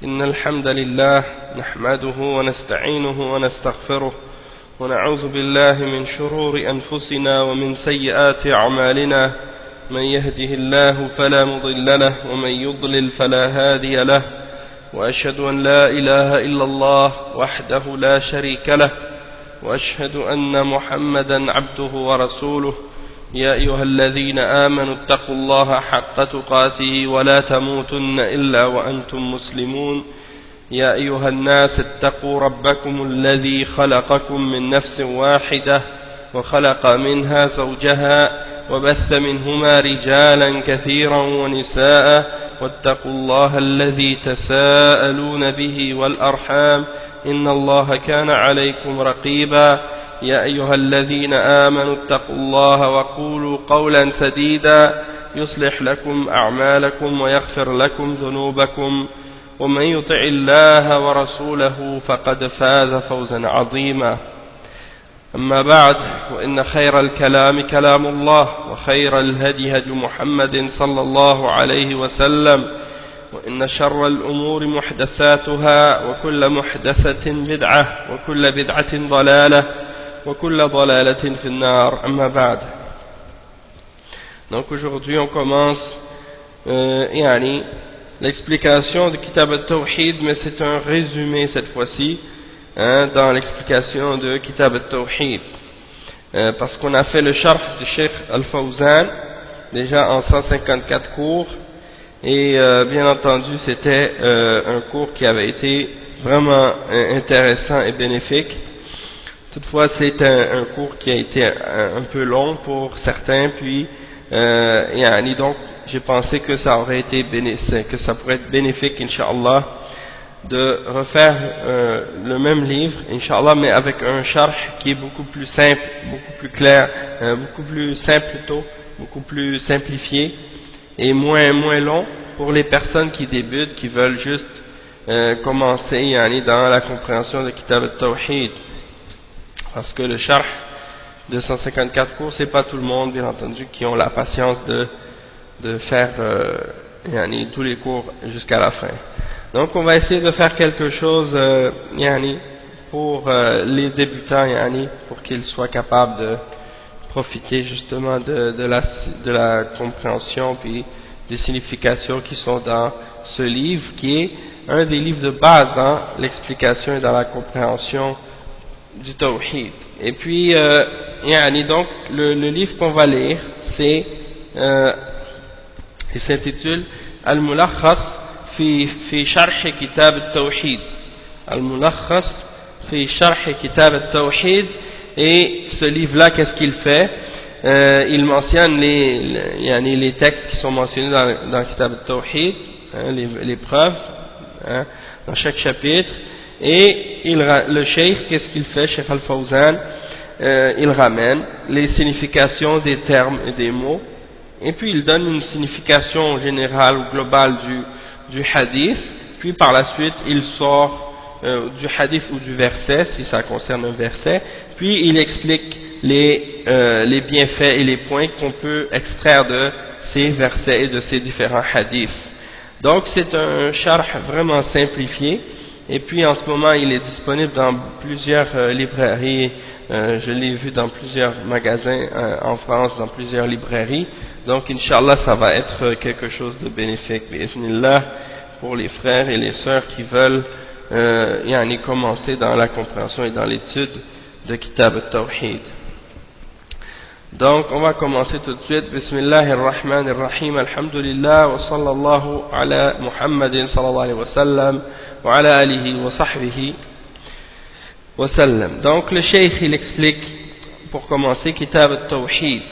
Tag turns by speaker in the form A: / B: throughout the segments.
A: إن الحمد لله نحمده ونستعينه ونستغفره ونعوذ بالله من شرور أنفسنا ومن سيئات أعمالنا من يهده الله فلا مضل له ومن يضلل فلا هادي له وأشهد أن لا إله إلا الله وحده لا شريك له وأشهد أن محمدا عبده ورسوله يا أيها الذين آمنوا اتقوا الله حق تقاته ولا تموتن إلا وأنتم مسلمون يا أيها الناس اتقوا ربكم الذي خلقكم من نفس واحدة وخلق منها زوجها وبث منهما رجالا كثيرا ونساء واتقوا الله الذي تساءلون به والأرحام إن الله كان عليكم رقيبا يا أيها الذين آمنوا اتقوا الله وقولوا قولا سديدا يصلح لكم أعمالكم ويغفر لكم ذنوبكم ومن يطع الله ورسوله فقد فاز فوزا عظيما أما بعد وإن خير الكلام كلام الله وخير الهدي هدي محمد صلى الله عليه وسلم وإن شر الأمور محدثاتها وكل محدثة بدعة وكل بدعة ضلالة وكل ضلالة في النار أما بعد. Donc aujourd'hui on commence l'explication de Kitab al-Tawhid, mais c'est un résumé cette fois-ci dans l'explication de Kitab al-Tawhid, parce qu'on a fait le sharh du Cheikh Al-Fawzan déjà en 154 cours et bien entendu c'était un cours qui avait été vraiment intéressant et bénéfique. Toutefois c'est un cours qui a été un peu long pour certains, puis donc j'ai pensé que ça aurait été bénéfique, que ça pourrait être bénéfique Inch'Allah de refaire le même livre Inch'Allah, mais avec un sharh qui est beaucoup plus simple, beaucoup plus clair, beaucoup plus simple plutôt, beaucoup plus simplifié et moins long pour les personnes qui débutent, qui veulent juste commencer dans la compréhension de Kitab al-Tawhid, parce que le sharh de 154 cours, c'est pas tout le monde bien entendu qui ont la patience de faire tous les cours jusqu'à la fin. Donc on va essayer de faire quelque chose pour les débutants, pour qu'ils soient capables de profiter justement de la compréhension puis des significations qui sont dans ce livre, qui est un des livres de base dans l'explication et dans la compréhension du Tawhid. Et puis donc le livre qu'on va lire, il s'intitule Al-Mulakhas fi Sharh Kitab al-Tawhid. Al-Mulakhas fi Sharh Kitab al-Tawhid. Et ce livre-là, qu'est-ce qu'il fait? Il mentionne les textes qui sont mentionnés dans Kitab al-Tawhid, les preuves dans chaque chapitre. Et le cheikh, qu'est-ce qu'il fait, Cheikh Al-Fawzan? Il ramène les significations des termes et des mots, et puis il donne une signification générale ou globale du hadith, puis par la suite il sort du hadith ou du verset, si ça concerne un verset, puis il explique les bienfaits et les points qu'on peut extraire de ces versets et de ces différents hadiths. Donc c'est un sharh vraiment simplifié. Et puis en ce moment il est disponible dans plusieurs librairies, je l'ai vu dans plusieurs magasins en France, dans plusieurs librairies. Donc Inch'Allah ça va être quelque chose de bénéfique bi'idhnillah, pour les frères et les sœurs qui veulent commencer dans la compréhension et dans l'étude de Kitab al-Tawhid. Donc on va commencer tout de suite. Bismillahirrahmanirrahim. Alhamdulillah wa sallallahu ala Muhammadin sallallahu alayhi wa sallam wa ala alihi wa sahbihi wa sallam. Donc le cheikh il explique pour commencer Kitab al-Tawhid.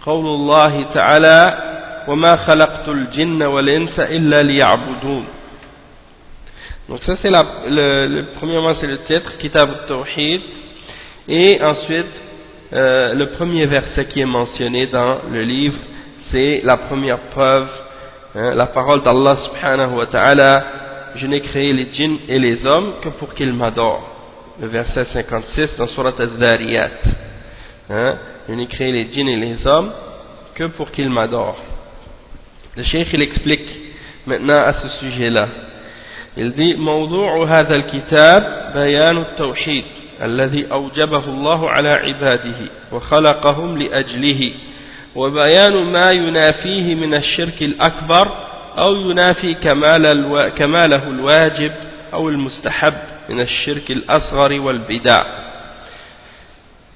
A: Qawlullah ta'ala wa ma khalaqtul jinna wal insa illa liya'budun. Donc ça c'est premièrement c'est le titre Kitab al-Tawhid, et ensuite le premier verset qui est mentionné dans le livre, c'est la première preuve, la parole d'Allah subhanahu wa ta'ala: je n'ai créé les djinns et les hommes que pour qu'ils m'adorent. Le verset 56 dans Surat al-Dhariyat. Je n'ai créé les djinns et les hommes que pour qu'ils m'adorent. Le cheikh il explique maintenant à ce sujet-là. Il dit موضوع هذا الكتاب بيان التوحيد الذي أوجبه الله على عباده وخلقهم لأجله وبيان ما ينافيه من الشرك الأكبر أو ينافي كماله الواجب أو المستحب من الشرك الأصغر والبدع.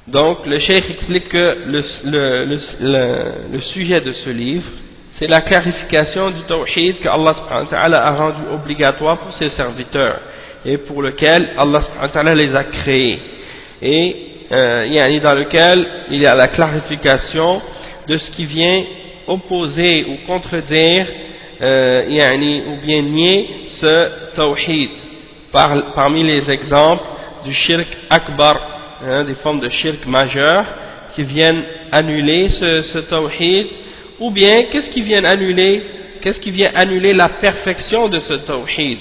A: Donc le cheikh explique que le sujet de ce livre, c'est la clarification du tawhid que Allah subhanahu wa ta'ala a rendu obligatoire pour ses serviteurs et pour lequel Allah subhanahu wa ta'ala les a créés, et dans lequel il y a la clarification de ce qui vient opposer ou contredire ou bien nier ce tawhid. Parmi les exemples du shirk akbar, des formes de shirk majeur qui viennent annuler ce tawhid, ou bien qu'est-ce qui vient annuler la perfection de ce tawhid,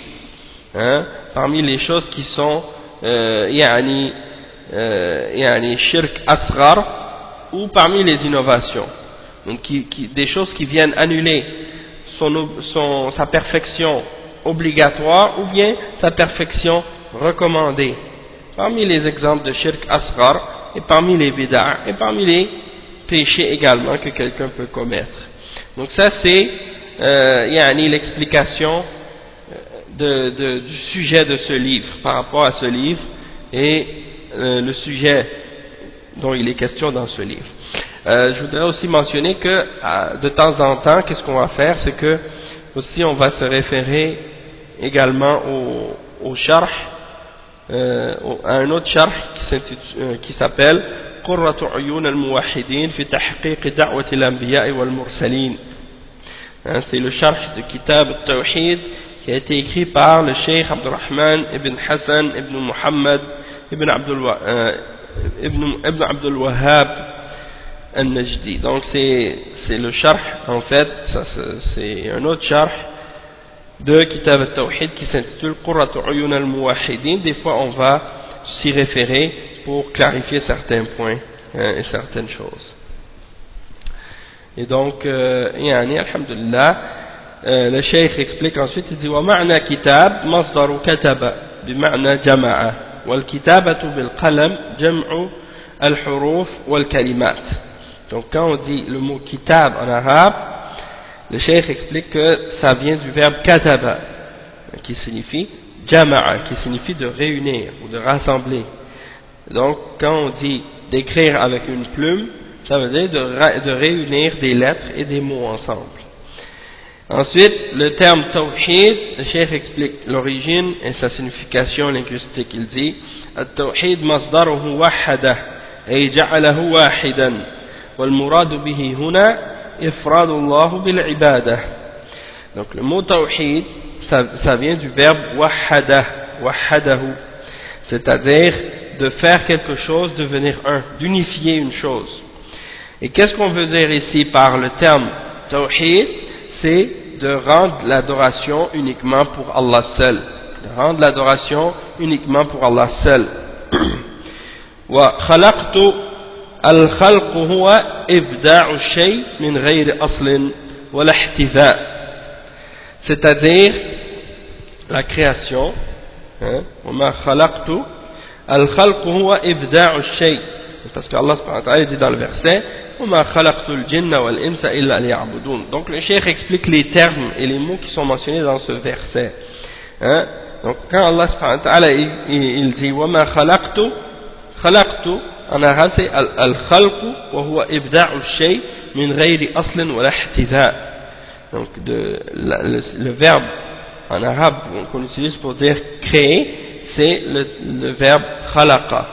A: parmi les choses qui sont shirk asghar, ou parmi les innovations, donc des choses qui viennent annuler sa perfection obligatoire ou bien sa perfection recommandée, parmi les exemples de shirk asghar et parmi les bid'a et parmi les péchés également que quelqu'un peut commettre. Donc ça c'est l'explication du sujet de ce livre, par rapport à ce livre et le sujet dont il est question dans ce livre. Je voudrais aussi mentionner que de temps en temps, qu'est-ce qu'on va faire, c'est que aussi on va se référer également au sharh, à un autre sharh qui s'appelle Qurratu Uyun al-Muwahhidin fi tahqiq da'wati al-anbiya wal mursalin. C'est le sharh de Kitab al-Tawhid qui a été écrit par le Cheikh Abdurrahman ibn Hassan ibn Muhammad ibn Abdul Wahhab al-Najdi. Donc c'est le sharh, en fait, c'est un autre sharh de Kitab al-Tawhid qui s'intitule Qurratu Uyun al-Muwahhidin. Des fois on va s'y référer pour clarifier certains points et certaines choses. Et donc alhamdulillah, le cheikh explique ensuite, il dit wa ma'na kitab masdaru kataba bima'na jama'a wal kitabatu bil qalam jam'u al huruf wal kalimat. Donc quand on dit le mot kitab en arabe, le cheikh explique que ça vient du verbe kataba, qui signifie jama'a, qui signifie de réunir ou de rassembler. Donc quand on dit d'écrire avec une plume, ça veut dire de réunir des lettres et des mots ensemble. Ensuite, le terme tawhid, le cheikh explique l'origine et sa signification linguistique. Il dit التوحيد مصدره وحده أي جعله واحدا والمراد به هنا إفراد الله بالعبادة. Donc le mot tawhid, ça vient du verbe wahadahu, c'est-à-dire de faire quelque chose, devenir un, d'unifier une chose. Et qu'est-ce qu'on veut dire ici par le terme tawhid? C'est de rendre l'adoration uniquement pour Allah seul. De rendre l'adoration uniquement pour Allah seul. Wa khalaqtu al-khalq huwa ibda'u shay min ghayri aslin wa l'ihtiva'. C'est-à-dire la création. Wa ma khalaqtu al-khalq huwa ibda'u shay. Parce que Allah subhanahu wa ta'ala dit dans le verset وَمَا خَلَقْتُ الْجِنَّ وَالْإِنسَ إِلَّا لِيَعْبُدُونَ. Donc le cheikh explique les termes et les mots qui sont mentionnés dans ce verset. Donc quand Allah subhanahu wa ta'ala il dit وَمَا خَلَقْتُ en arabe c'est al-khalq wa huwa ibda'u shay min ghayri aslin wa l'ihtiva'. Donc le verbe en arabe qu'on utilise pour dire créer, c'est le verbe khalaqa.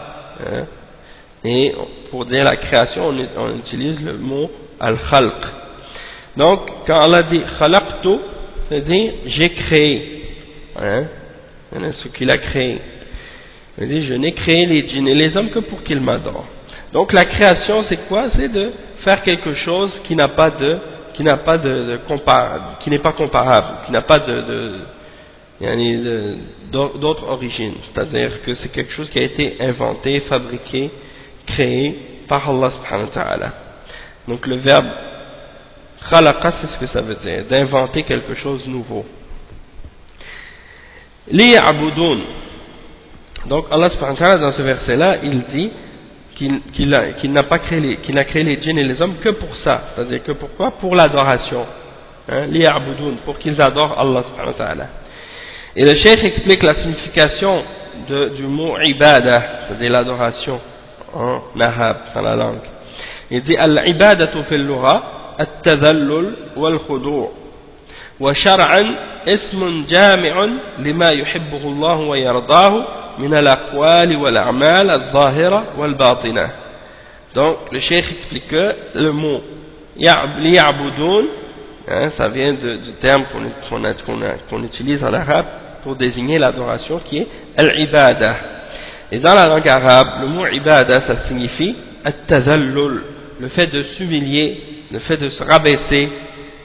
A: Et pour dire la création, on utilise le mot al-khalq. Donc, quand Allah dit khalaqtu, c'est-à-dire j'ai créé. Ce qu'il a créé. Il dit je n'ai créé les djinns et les hommes que pour qu'ils m'adorent. Donc la création, c'est quoi? C'est de faire quelque chose qui n'est pas comparable, qui n'a pas d'autre origine. C'est-à-dire que c'est quelque chose qui a été inventé, fabriqué, créé par Allah subhanahu wa ta'ala. Donc le verbe khalaqa, c'est ce que ça veut dire, d'inventer quelque chose de nouveau. liya'budun. Donc Allah subhanahu wa ta'ala dans ce verset là il dit qu'il n'a créé les djinns et les hommes que pour ça, c'est-à-dire que pourquoi? Pour l'adoration, hein, liya'budun, pour qu'ils adorent Allah subhanahu wa ta'ala. Et le cheikh explique la signification du mot ibadah, c'est-à-dire l'adoration en arabe, dans la langue. Il dit al-ibadatu fil lugha at-tadhallul wal-khudu' wa shar'an ismun jami'un lima yuhibbuhu Allah wa yardahu min al-aqwali wal-a'mal al-zahira wal-batina. Donc le cheikh explique que le mot liya'budun, hein, ça vient du terme qu'on utilise en arabe pour désigner l'adoration qui est al-ibadah. Et dans la langue arabe, le mot ibadah, ça signifie at-tadhallul, le fait de s'humilier, le fait de se rabaisser,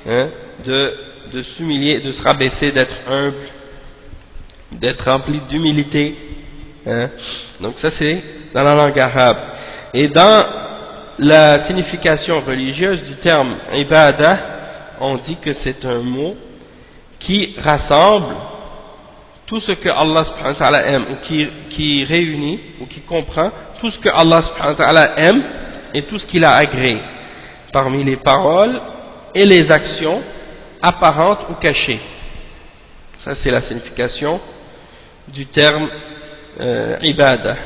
A: hein, de s'humilier, de se rabaisser, d'être humble, d'être rempli d'humilité, hein. Donc ça c'est dans la langue arabe. Et dans la signification religieuse du terme ibadah, on dit que c'est un mot qui rassemble tout ce que Allah subhanahu wa ta'ala aime, ou qui réunit, ou qui comprend tout ce que Allah subhanahu wa ta'ala aime et tout ce qu'il a agréé, parmi les paroles et les actions apparentes ou cachées. Ça c'est la signification du terme ibadah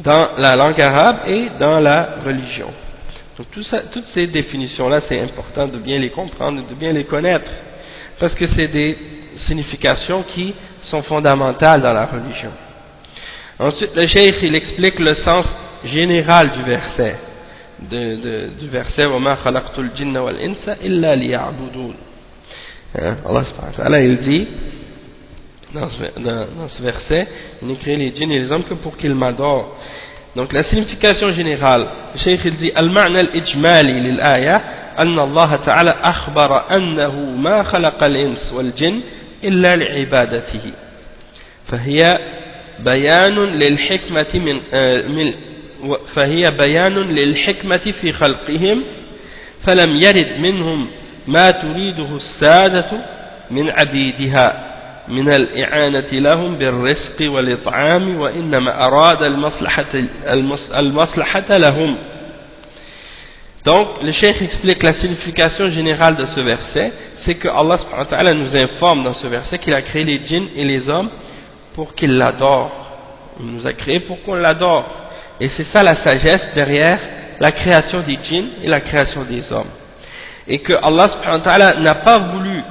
A: dans la langue arabe et dans la religion. Donc toutes ces définitions-là, c'est important de bien les comprendre, de bien les connaître, parce que c'est des significations qui sont fondamentales dans la religion. Ensuite, le cheikh il explique le sens général du verset, du verset وَمَا خَلَقْتُ الْجِنَّ وَالْإِنسَ إِلَّا لِيَعْبُدُونَ. Allah subhanahu wa ta'ala il dit dans ce verset, il n'a créé les djinns et les hommes que pour qu'ils m'adorent. Donc la signification générale, le cheikh il dit المعنى الإجمالي للآية أن الله تعالى أخبر أنه ما خلق الإنس والجن إلا لعبادته فهي بيان للحكمة في خلقهم فلم يرد منهم ما تريده السادة من عبيدها من الإعانة لهم بالرزق والإطعام وإنما أراد المصلحة لهم. Donc le cheikh explique la signification générale de ce verset, c'est que Allah subhanahu wa ta'ala nous informe dans ce verset qu'il a créé les djinns et les hommes pour qu'ils l'adorent. Il nous a créés pour qu'on l'adore, et c'est ça la sagesse derrière la création des djinns et la création des hommes, et que Allah subhanahu wa ta'ala n'a pas voulu,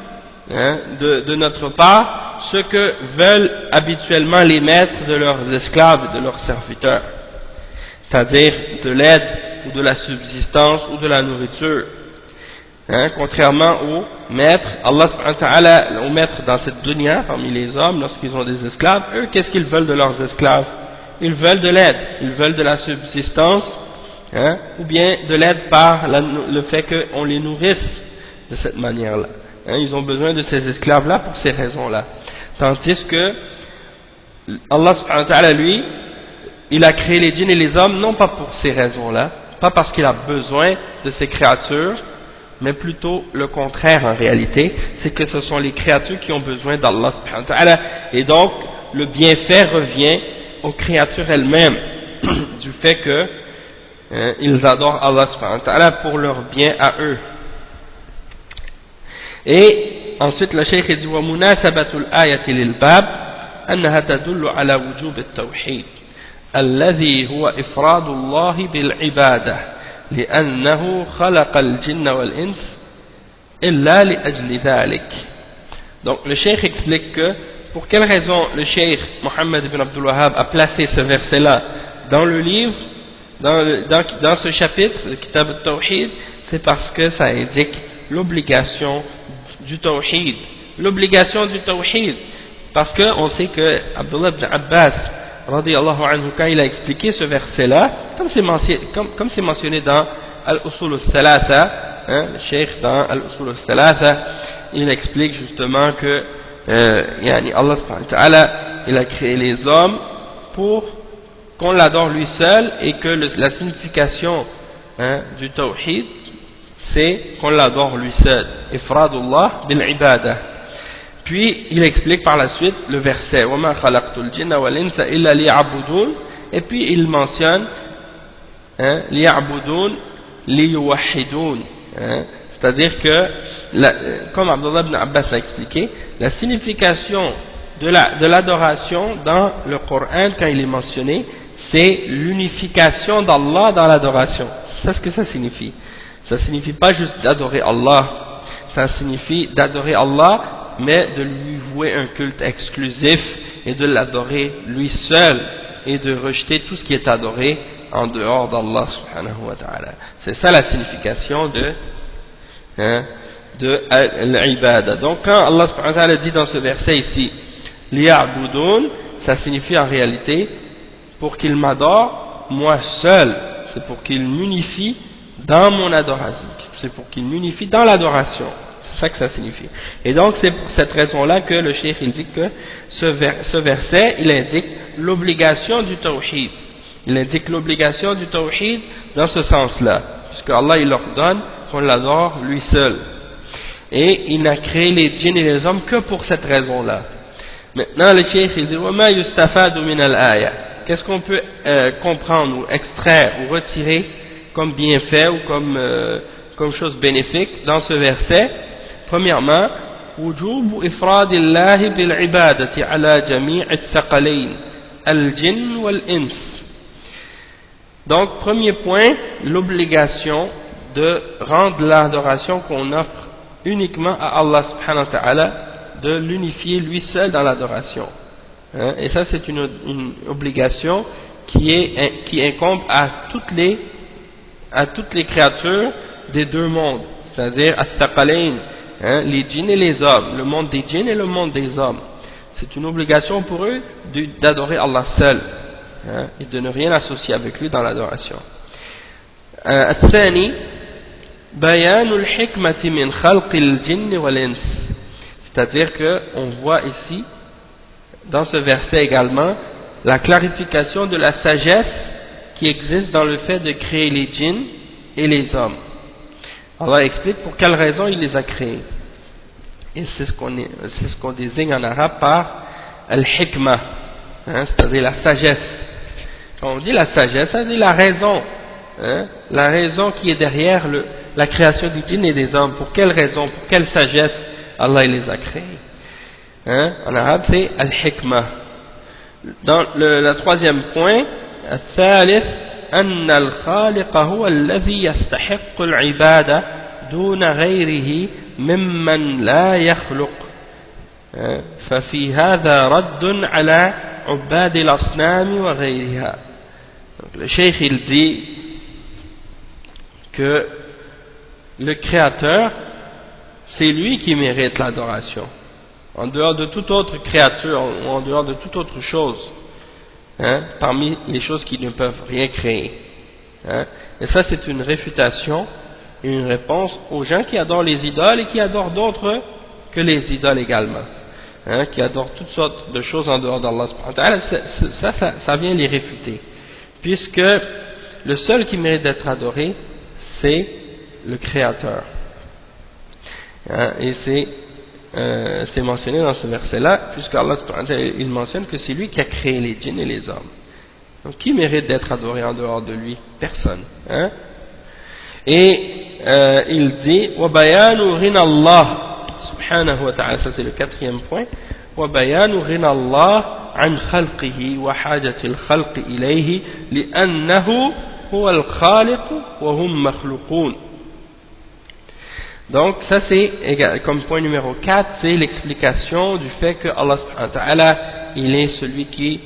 A: hein, de notre part ce que veulent habituellement les maîtres de leurs esclaves et de leurs serviteurs, c'est-à-dire de l'aide ou de la subsistance ou de la nourriture, hein, contrairement aux maîtres. Allah subhanahu wa ta'ala, aux maîtres dans cette dunya parmi les hommes, lorsqu'ils ont des esclaves, eux qu'est-ce qu'ils veulent de leurs esclaves? Ils veulent de l'aide, ils veulent de la subsistance, hein, ou bien de l'aide par le fait qu'on les nourrisse de cette manière-là, hein. Ils ont besoin de ces esclaves-là pour ces raisons-là, tandis que Allah subhanahu wa ta'ala, lui, il a créé les djinns et les hommes non pas pour ces raisons-là, pas parce qu'il a besoin de ces créatures, mais plutôt le contraire en réalité, c'est que ce sont les créatures qui ont besoin d'Allah subhanahu wa ta'ala, et donc le bienfait revient aux créatures elles-mêmes du fait que ils adorent Allah subhanahu wa ta'ala pour leur bien à eux. Et ensuite le cheikh dit وَمُنَاسَبَةُ الْآيَةِ لِلْبَابِ أَنَّهَا تَدُلُّ عَلَى وُجُوبِ التَّوْحِيدِ الذي هو إفراد الله بالعبادة لأنه خلق الجن والإنس إلا لأجل ذلك. Donc le cheikh explique que pour quelle raison le cheikh Mohammed ibn Abdul Wahhab a placé ce verset là dans le livre, dans ce chapitre, le Kitab al-Tawhid, c'est parce que ça indique l'obligation du Tawhid, parce qu'on sait que Abdullah ibn Abbas radiyallahu anhu, quand il a expliqué ce verset-là, comme c'est mentionné dans Al-Usul al-Thalatha, hein, le cheikh dans Al-Usul al-Thalatha, il explique justement que Allah subhanahu wa ta'ala, il a créé les hommes pour qu'on l'adore lui seul, et que la signification, hein, du tawhid, c'est qu'on l'adore lui seul, ifradullah bil ibadah. Puis il explique par la suite le verset وَمَا خَلَقْتُ الْجِنَّ وَالْإِنسَ إِلَّا لِيَعْبُدُونَ, et puis il mentionne لِيَعْبُدُونَ لِيُوَحِّدُونَ, c'est-à-dire que, comme Abdullah ibn Abbas l'a expliqué, la signification de l'adoration dans le Coran, quand il est mentionné, c'est l'unification d'Allah dans l'adoration. C'est ce que ça signifie. Ça signifie pas juste d'adorer Allah, ça signifie d'adorer Allah, mais de lui vouer un culte exclusif et de l'adorer lui seul et de rejeter tout ce qui est adoré en dehors d'Allah subhanahu wa ta'ala. C'est ça la signification de l'ibada. Donc quand Allah subhanahu wa ta'ala dit dans ce verset ici liya'budun, ça signifie en réalité pour qu'il m'adore moi seul, c'est pour qu'il m'unifie dans mon adoration, c'est pour qu'il m'unifie dans l'adoration, c'est ça que ça signifie. Et donc c'est pour cette raison-là que le cheikh il dit que ce verset il indique l'obligation du tawhid, il indique l'obligation du tawhid dans ce sens-là, puisque Allah il ordonne qu'on l'adore lui seul, et il n'a créé les djinns et les hommes que pour cette raison-là. Maintenant le cheikh il dit وَمَا يُسْتَفَادُ مِنَ الْآيَةِ, qu'est-ce qu'on peut comprendre ou extraire ou retirer comme bienfait ou comme chose bénéfique dans ce verset? Premièrement, وجوب إفراد الله بالعبادة على جميع الثقلين الجن والإنس. Donc premier point, l'obligation de rendre l'adoration qu'on offre uniquement à Allah subhanahu wa ta'ala, de l'unifier lui seul dans l'adoration. Et ça c'est une obligation qui incombe à toutes les créatures des deux mondes, c'est-à-dire at-taqalayn, les djinns et les hommes, le monde des djinns et le monde des hommes. C'est une obligation pour eux d'adorer Allah seul, et de ne rien associer avec lui dans l'adoration. الثاني بيان الحكمة من خلق الجن والإنس, c'est-à-dire qu'on voit ici dans ce verset également la clarification de la sagesse qui existe dans le fait de créer les djinns et les hommes. Allah explique pour quelle raison il les a créés. Et c'est ce qu'on désigne en arabe par al-hikmah, c'est-à-dire la sagesse. Quand on dit la sagesse, ça dit la raison, la raison qui est derrière la création des djinns et des hommes. Pour quelle raison, pour quelle sagesse Allah il les a créés. En arabe c'est al-hikmah. Dans le troisième point, الثالث أن الخالق هو الذي يستحق العبادة دون غيره ممن لا يخلق, ففي هذا رد على عباد الأصنام وغيرها. Donc, le cheikh il dit que le créateur c'est lui qui mérite l'adoration, en dehors de toute autre créature ou en dehors de toute autre chose, parmi les choses qui ne peuvent rien créer. Et ça c'est une réfutation et une réponse aux gens qui adorent les idoles et qui adorent d'autres que les idoles également, qui adorent toutes sortes de choses en dehors d'Allah subhanahu wa ta'ala. Ça vient les réfuter, puisque le seul qui mérite d'être adoré c'est le créateur. Et c'est mentionné dans ce verset-là, puisque Allah il mentionne que c'est lui qui a créé les djinns et les hommes. Donc qui mérite d'être adoré en dehors de lui? Personne. Et il dit وَبَيَانُ غِنَى اللَّهِ subhanahu wa ta'ala, ça c'est le quatrième point, وَبَيَانُ غِنَى اللَّهِ عَنْ خَلْقِهِ وَحَاجَةِ الْخَلْقِ إِلَيْهِ لِأَنَّهُ هُوَ الْخَالِقُ وَهُمْ مَخْلُقُونَ. Donc ça c'est comme point numéro 4, c'est l'explication du fait que Allah subhanahu wa ta'ala il est celui qui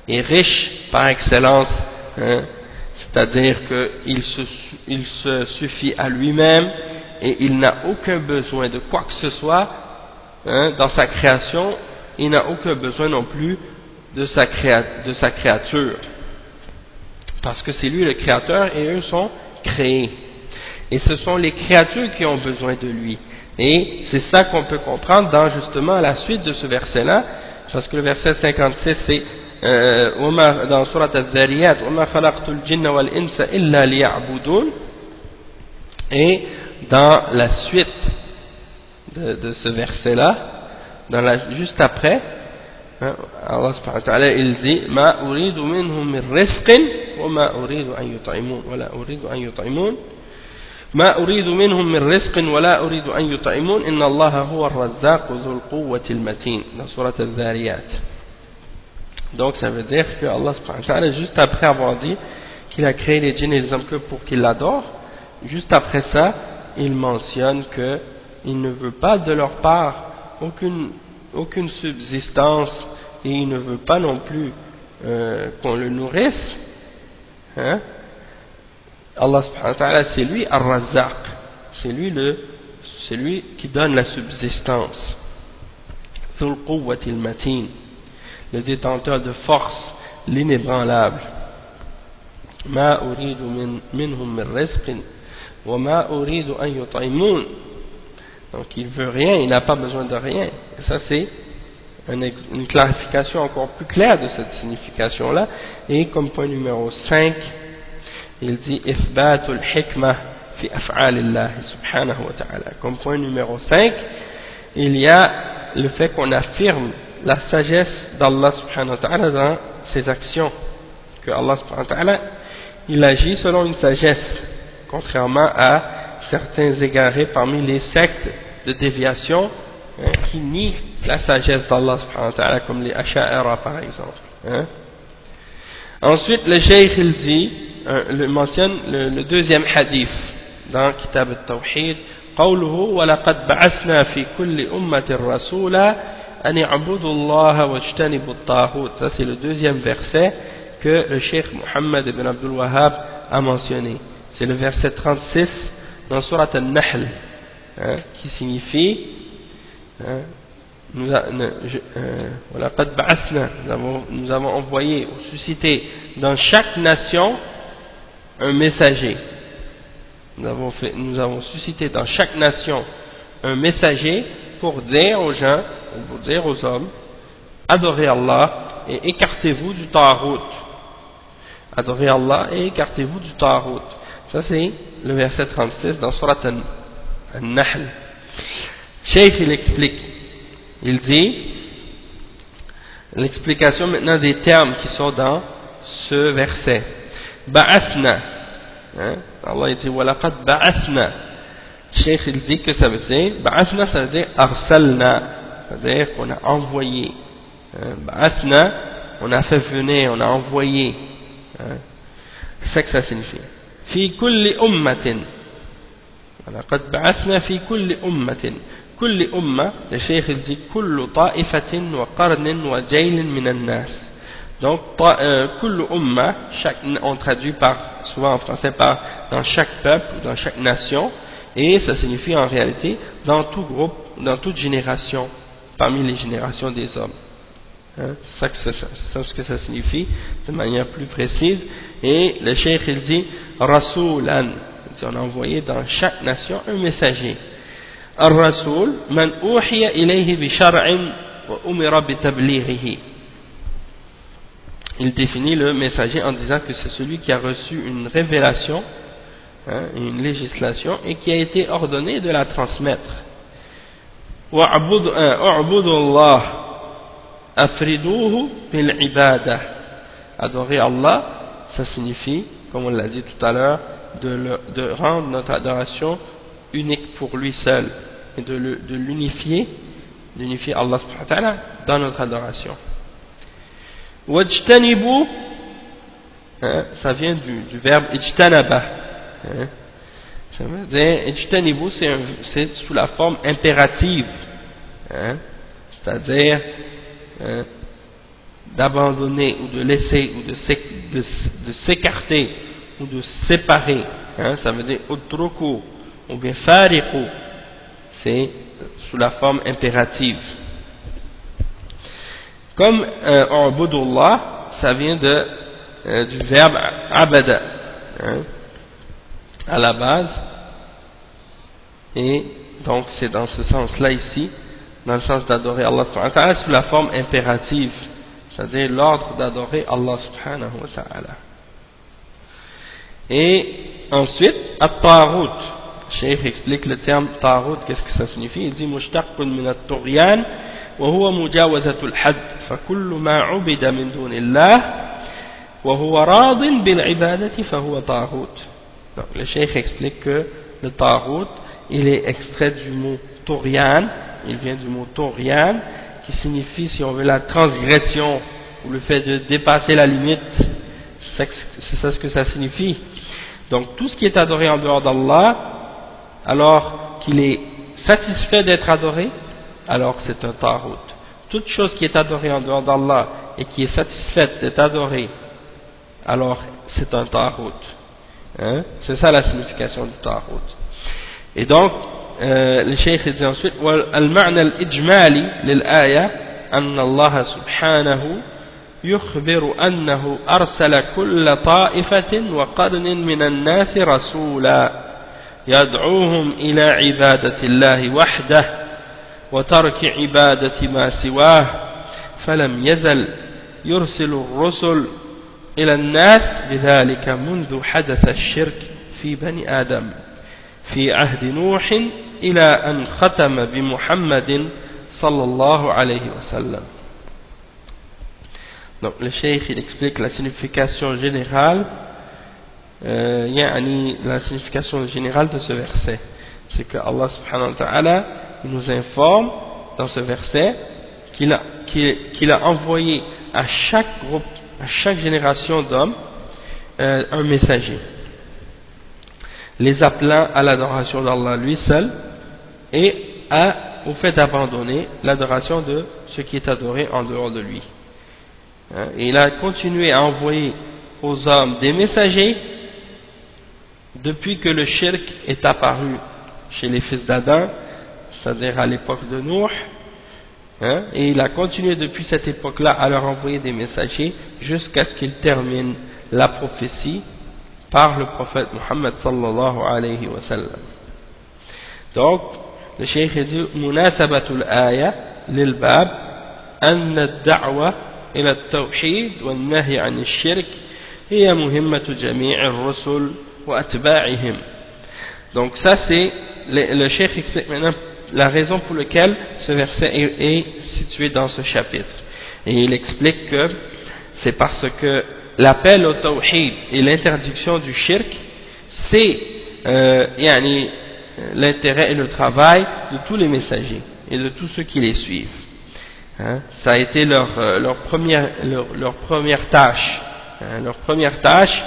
A: est riche par excellence, c'est-à-dire qu'il se suffit à lui-même et il n'a aucun besoin de quoi que ce soit dans sa création, il n'a aucun besoin non plus de sa créature, parce que c'est lui le créateur et eux sont créés. Et ce sont les créatures qui ont besoin de lui. Et c'est ça qu'on peut comprendre dans justement la suite de ce verset-là, parce que le verset 56 c'est dans Surat Al-Zariyat وَمَا خَلَقْتُ الْجِنَّ وَالْإِنسَ إِلَّا لِيَعْبُدُونَ. Et dans la suite de ce verset-là, juste après, hein, Allah subhanahu wa ta'ala, il dit ma uridu minhum min rizqin wa ma uridu an yut'imun wa la uridu an yut'imun ma uridu minhum min rizqin wa la uridu an yut'imun inna Allaha huwa ar-razzaq dhul quwwati al-matin, dans sourate al-Dhariyat. Donc ça veut dire que Allah subhanahu wa ta'ala, juste après avoir dit qu'il a créé les djinns et les hommes que pour qu'ils l'adorent, juste après ça il mentionne que il ne veut pas de leur part aucune subsistance, et il ne veut pas non plus qu'on le nourrisse, hein? Allah subhanahu wa ta'ala, c'est lui Ar-Razzaq, c'est lui qui donne la subsistance, Dhul Quwwati al-Matin, le détenteur de force, l'inébranlable. Ma uridu minhum min rizqin wa ma uridu an yut'imun. Donc il veut rien, il n'a pas besoin de rien. Et ça c'est une clarification encore plus claire de cette signification-là. Et comme point numéro 5, il dit Ithbatul hikmah fi af'alillah subhanahu wa ta'ala. Comme point numéro 5, il y a le fait qu'on affirme la sagesse d'Allah subhanahu wa ta'ala dans ses actions. Que Allah subhanahu wa ta'ala, il agit selon une sagesse, contrairement à certains égarés parmi les sectes de déviation qui nient la sagesse d'Allah subhanahu wa ta'ala, comme les Asha'ira par exemple. Ensuite le cheikh il dit, mentionne le deuxième hadith dans Kitab al-Tawhid, قوله ولقد بعثنا في كل أمة رسولا أن يعبدوا الله واجتنبوا الطاغوت. Ça c'est le deuxième verset que le cheikh Muhammad ibn Abdul Wahhab a mentionné. C'est le verset 36 dans Surat al-Nahl, qui signifie nous avons envoyé ou suscité dans chaque nation un messager. Nous avons suscité dans chaque nation un messager pour dire aux gens, pour dire aux hommes, adorez Allah et écartez-vous du Taghut. Adorez Allah et écartez-vous du Taghut. Ça c'est le verset 36 dans Surat al-Nahl. Cheikh il explique, il dit, l'explication maintenant des termes qui sont dans ce verset. Ba'athna, Allah il dit walaqad ba'athna. Cheikh il dit que ça veut dire, ba'athna ça veut dire arsalna, c'est-à-dire qu'on a envoyé. Ba'athna, on a fait venir, on a envoyé. C'est ça que ça signifie. Fi kulli ummatin. walaqad ba'athna fi kulli ummatin. Kulli umma, le cheikh il dit kullu ta'ifatin wa qarnin wa jaylin minan nas. Donc kullu umma, on traduit souvent en français par dans chaque peuple ou dans chaque nation, et ça signifie en réalité dans tout groupe, dans toute génération, parmi les générations des hommes. C'est ce que ça signifie de manière plus précise. Et le cheikh il dit Rasulan, on a envoyé dans chaque nation un messager. Ar-Rasul man uhiya ilayhi bi shar'in wa umira bi tablighihi. Il définit le messager en disant que c'est celui qui a reçu une révélation, une législation, et qui a été ordonné de la transmettre. Wa'budu Allah afriduhu bil ibadah. Adorer Allah, ça signifie, comme on l'a dit tout à l'heure, de rendre notre adoration unique pour lui seul et de l'unifier, d'unifier Allah subhanahu wa ta'ala dans notre adoration. Wajtanibu, ça vient du verbe ijtanaba. Ça veut dire ijtanibu, c'est sous la forme impérative, c'est-à-dire d'abandonner ou de laisser ou de s'écarter ou de séparer. Ça veut dire utruku ou bien fariqu, c'est sous la forme impérative. Comme ubudullah, ça vient du verbe abada, à la base, et donc c'est dans ce sens-là ici, dans le sens d'adorer Allah subhanahu wa ta'ala sous la forme impérative, c'est-à-dire l'ordre d'adorer Allah subhanahu wa ta'ala. Et ensuite, at-taghut, Cheikh explique le terme taghut, qu'est-ce que ça signifie? Il dit mushtaqun min at-tughyan وهو مجاوزة الحد فكل ما عبد من دون الله وهو راض بالعبادة فهو طاغوت. Donc le cheikh explique que le taghut il est extrait du mot Turian, il vient du mot Turian qui signifie, si on veut, la transgression ou le fait de dépasser la limite. C'est ça ce que ça signifie. Donc tout ce qui est adoré en dehors d'Allah, alors qu'il est satisfait d'être adoré, alors c'est un taghut. Toute chose qui est adorée en dehors d'Allah et qui est satisfaite d'être adorée, alors c'est un taghut. Hein? C'est ça la signification du taghut. Et donc le cheikh dit ensuite والمعنى الإجمالي للآية أن الله سبحانه يخبر أنه أرسل كل طائفة وقرن من الناس رسولا يدعوهم إلى عبادة الله وحده وترك عبادة ما سواه فلم يزل يرسل الرسل إلى الناس بذلك منذ حدث الشرك في بني آدم في عهد نوح إلى أن ختم بمحمد صلى الله عليه وسلم. Donc le cheikh il explique la signification générale la signification générale de ce verset, c'est que Allah subhanahu wa ta'ala il nous informe dans ce verset qu'il a envoyé à chaque groupe, à chaque génération d'hommes un messager, les appelant à l'adoration d'Allah lui seul et au fait d'abandonner l'adoration de ce qui est adoré en dehors de lui. Et il a continué à envoyer aux hommes des messagers depuis que le shirk est apparu chez les fils d'Adam, c'est-à-dire à l'époque de Nuh, et il a continué depuis cette époque-là à leur envoyer des messagers jusqu'à ce qu'il termine la prophétie par le prophète Muhammad sallallahu alayhi wa sallam. Donc le cheikh dit munasabatul aya lil bab an ad-da'wa ila at-tawhid wa an-nahy 'an ash-shirk hiya muhimmatu jami' ar-rusul wa atba'ihim. Donc ça c'est le cheikh explique maintenant la raison pour laquelle ce verset est situé dans ce chapitre, et il explique que c'est parce que l'appel au tawhid et l'interdiction du shirk c'est l'intérêt et le travail de tous les messagers et de tous ceux qui les suivent. Ça a été leur première tâche. Leur première tâche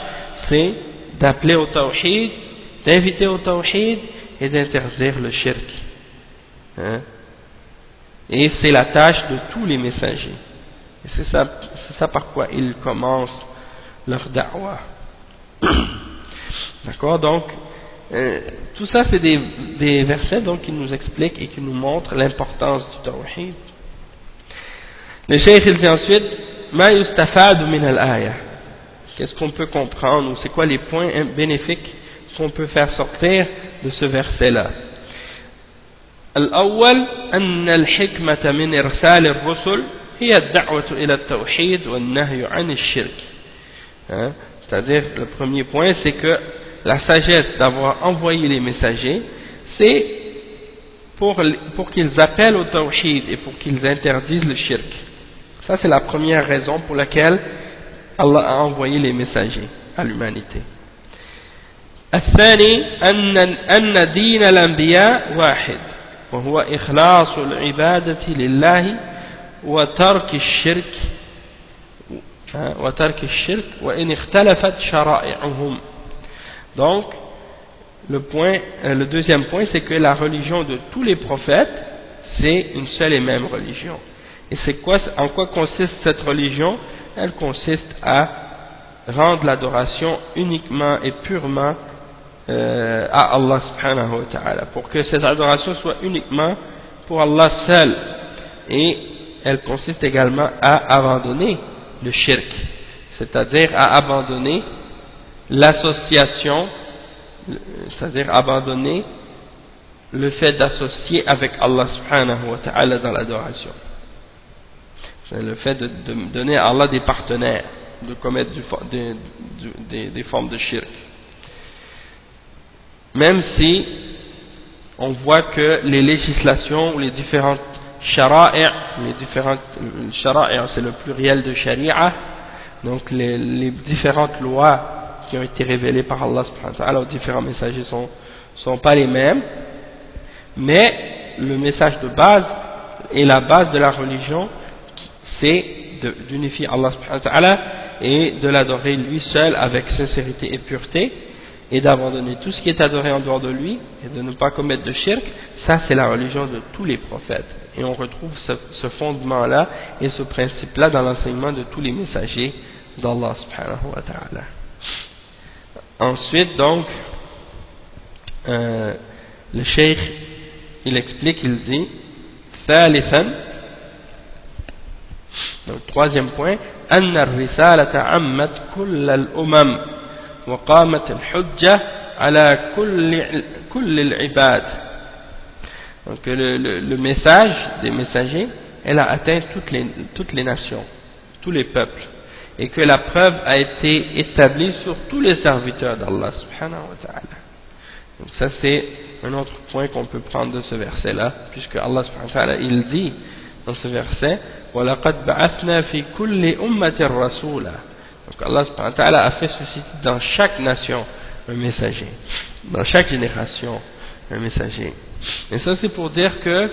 A: c'est d'appeler au tawhid, d'inviter au tawhid et d'interdire le shirk. Et c'est la tâche de tous les messagers. Et c'est ça par quoi ils commencent leur da'wah. D'accord, donc tout ça c'est des versets donc qui nous expliquent et qui nous montrent l'importance du tawhid. Le cheikh il dit ensuite ma yustafadu min al-aya, qu'est-ce qu'on peut comprendre ou c'est quoi les points bénéfiques qu'on peut faire sortir de ce verset là. الأول أن الحكمة من إرسال الرسل هي الدعوة إلى التوحيد والنهي عن الشرك. C'est-à-dire le premier point c'est que la sagesse d'avoir envoyé les messagers c'est pour qu'ils appellent au tawhid et pour qu'ils interdisent le shirk. Ça c'est la première raison pour laquelle Allah a envoyé les messagers à l'humanité. الثاني أن دين الأنبياء واحد وهو إخلاص العبادة لله وترك الشرك وإن اختلفت شرائعهم. Donc le deuxième point c'est que la religion de tous les prophètes c'est une seule et même religion. Et en quoi consiste cette religion? Elle consiste à rendre l'adoration uniquement et purement à Allah subhanahu wa ta'ala, pour que cette adoration soit uniquement pour Allah seul, et elle consiste également à abandonner le shirk, c'est-à-dire à abandonner l'association, c'est-à-dire abandonner le fait d'associer avec Allah subhanahu wa ta'ala dans l'adoration. C'est le fait de donner à Allah des partenaires, de commettre des formes de shirk. Même si on voit que les législations ou les différentes shara'i', les différentes shara'i', c'est le pluriel de sharia, donc les différentes lois qui ont été révélées par Allah subhanahu wa ta'ala aux différents messagers sont pas les mêmes, mais le message de base et la base de la religion, c'est d'unifier Allah subhanahu wa ta'ala et de l'adorer lui seul avec sincérité et pureté, et d'abandonner tout ce qui est adoré en dehors de lui et de ne pas commettre de shirk. Ça, c'est la religion de tous les prophètes, et on retrouve ce fondement là et ce principe là dans l'enseignement de tous les messagers d'Allah subhanahu wa ta'ala. Ensuite, donc, le cheikh il explique, il dit ثالثا, donc troisième point, أن الرسالة عمت كل الأمم وقامت الحجة على كل العباد. Donc le message des messagers, elle a atteint toutes les nations, tous les peuples, et que la preuve a été établie sur tous les serviteurs d'Allah subhanahu wa ta'ala. Donc ça c'est un autre point qu'on peut prendre de ce verset là, puisque Allah subhanahu wa ta'ala il dit dans ce verset وَلَقَدْ بَعَثْنَا فِي كُلِّ أُمَّةٍ رَسُولًا. Donc Allah subhanahu wa ta'ala a fait susciter dans chaque nation un messager, dans chaque génération un messager. Et ça c'est pour dire que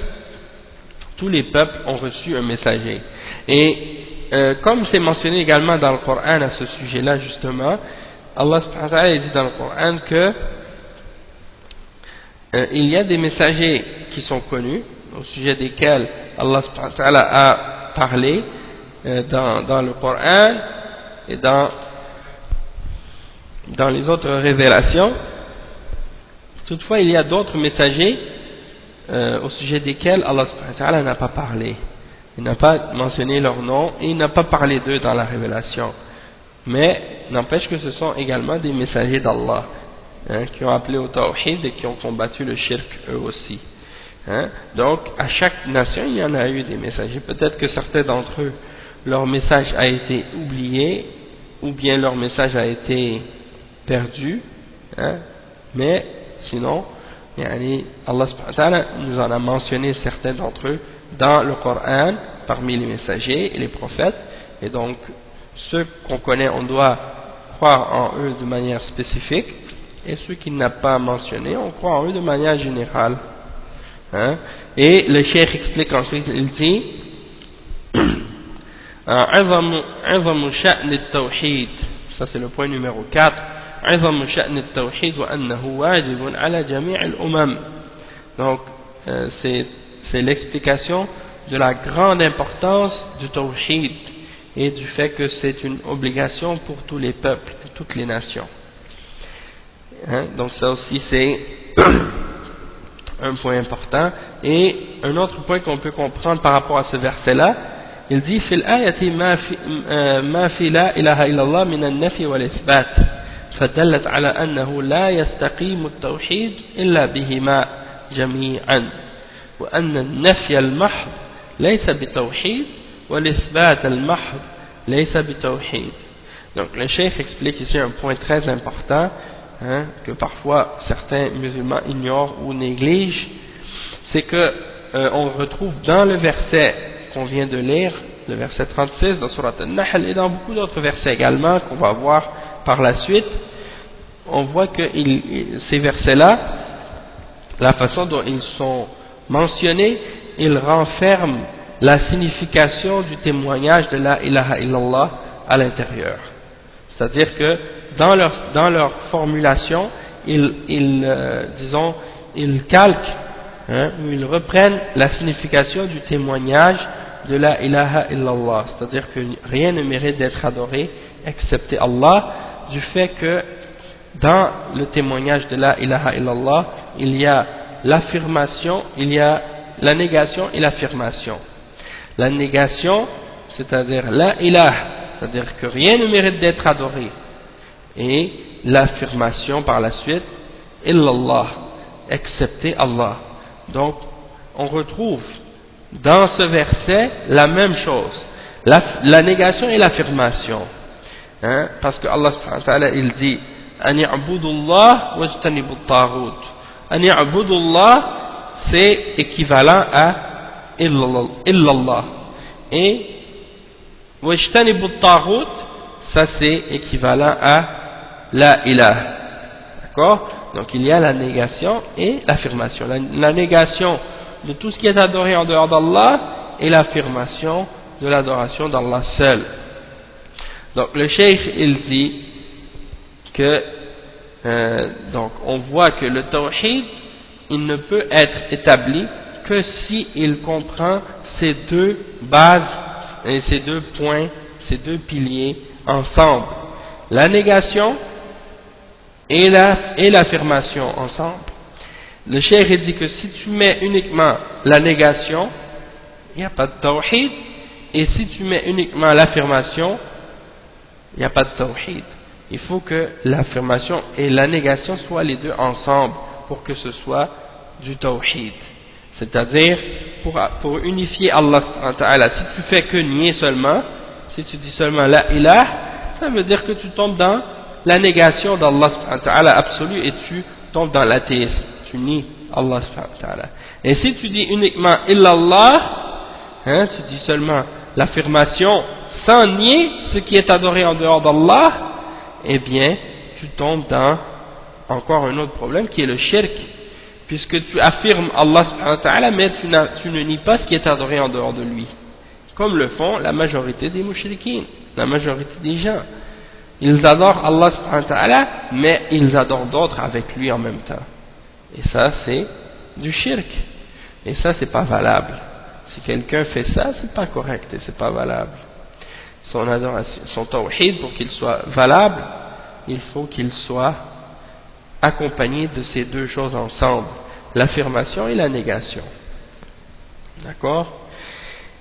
A: tous les peuples ont reçu un messager. Et comme c'est mentionné également dans le Coran à ce sujet-là justement, Allah subhanahu wa ta'ala dit dans le Coran que il y a des messagers qui sont connus, au sujet desquels Allah subhanahu wa ta'ala a parlé dans le Coran et dans les autres révélations. Toutefois, il y a d'autres messagers au sujet desquels Allah subhanahu wa ta'ala n'a pas parlé. Il n'a pas mentionné leur nom et il n'a pas parlé d'eux dans la révélation. Mais n'empêche que ce sont également des messagers d'Allah, qui ont appelé au tawhid et qui ont combattu le shirk eux aussi. Donc à chaque nation il y en a eu des messagers. Peut-être que certains d'entre eux, leur message a été oublié ou bien leur message a été perdu, mais sinon Allah subhanahu wa ta'ala nous en a mentionné certains d'entre eux dans le Coran parmi les messagers et les prophètes, et donc ceux qu'on connaît on doit croire en eux de manière spécifique, et ceux qu'il n'a pas mentionné on croit en eux de manière générale. Et le cheikh explique ensuite, il dit عظم شأن التوحيد, ça c'est le point numéro 4, عظم شأن التوحيد وأنه واجب على جميع الأمم. Donc c'est l'explication de la grande importance du tawhid et du fait que c'est une obligation pour tous les peuples, pour toutes les nations. Donc ça aussi c'est un point important. Et un autre point qu'on peut comprendre par rapport à ce verset là, il dit في الآية ما في لا إله إلا الله من النفي والإثبات فدلت على أنه لا يستقيم التوحيد إلا بهما جميعا وأن النفي المحض ليس بتوحيد والإثبات المحض ليس بتوحيد. Donc le cheikh explique ici un point très important que parfois certains musulmans ignorent ou négligent, c'est que on retrouve dans le verset qu'on vient de lire, le verset 36 dans Surat An-Nahl et dans beaucoup d'autres versets également qu'on va voir par la suite, on voit que ces versets-là, la façon dont ils sont mentionnés, ils renferment la signification du témoignage de la ilaha illallah à l'intérieur. C'est-à-dire que dans leur formulation, ils calquent ou ils reprennent la signification du témoignage de la ilaha illallah. C'est-à-dire que rien ne mérite d'être adoré excepté Allah, du fait que dans le témoignage de la ilaha illallah, il y a l'affirmation, il y a la négation et l'affirmation. La négation, c'est-à-dire la ilaha, c'est-à-dire que rien ne mérite d'être adoré, et l'affirmation par la suite illallah, excepté Allah. Donc on retrouve dans ce verset la même chose, la négation et l'affirmation, parce que Allah subhanahu wa ta'ala il dit an ya'budullah wajtanibu at-taghut. An ya'budullah, c'est équivalent à illallah. Et wajtanibu at-taghut, ça c'est équivalent à la ilaha. D'accord? Donc il y a la négation et l'affirmation. La négation de tout ce qui est adoré en dehors d'Allah et l'affirmation de l'adoration d'Allah seul. Donc le cheikh il dit que donc on voit que le tawhid il ne peut être établi que si il comprend ces deux bases et ces deux points, ces deux piliers ensemble, la négation et l'affirmation ensemble. Le cheikh dit que si tu mets uniquement la négation, il n'y a pas de tawhid, et si tu mets uniquement l'affirmation, il n'y a pas de tawhid. Il faut que l'affirmation et la négation soient les deux ensemble pour que ce soit du tawhid. C'est-à-dire, pour unifier Allah subhanahu wa ta'ala, si tu fais que nier seulement, si tu dis seulement la ilah, ça veut dire que tu tombes dans la négation d'Allah subhanahu wa ta'ala absolue et tu tombes dans l'athéisme. Tu nies Allah subhanahu wa ta'ala. Et si tu dis uniquement illallah, tu dis seulement l'affirmation sans nier ce qui est adoré en dehors d'Allah, eh bien, tu tombes dans encore un autre problème qui est le shirk, puisque tu affirmes Allah subhanahu wa ta'ala, mais tu ne nies pas ce qui est adoré en dehors de lui, comme le font la majorité des mushrikines, la majorité des gens. Ils adorent Allah subhanahu wa ta'ala, mais ils adorent d'autres avec lui en même temps. Et ça, c'est du shirk. Et ça, c'est pas valable. Si quelqu'un fait ça, c'est pas correct et c'est pas valable. Son adoration, son tawhid, pour qu'il soit valable, il faut qu'il soit accompagné de ces deux choses ensemble, l'affirmation et la négation. D'accord?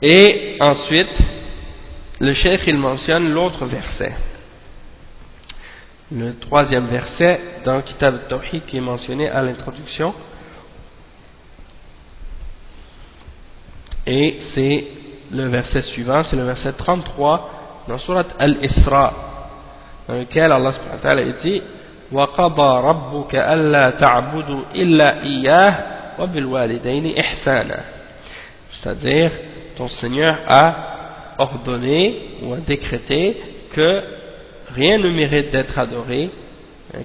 A: Et ensuite, le cheikh il mentionne l'autre verset. Le troisième verset dans Kitab al-Tawhid qui est mentionné à l'introduction. Et c'est le verset suivant, c'est le verset 33 dans Surat Al-Isra, dans lequel Allah subhanahu wa ta'ala dit وَقَضَى رَبُّكَ أَلَّا تَعْبُدُوا إِلَّا إِيَّاهُ وَبِالْوَالِدَيْنِ إِحْسَانًا. C'est-à-dire, ton Seigneur a ordonné ou a décrété que rien ne mérite d'être adoré,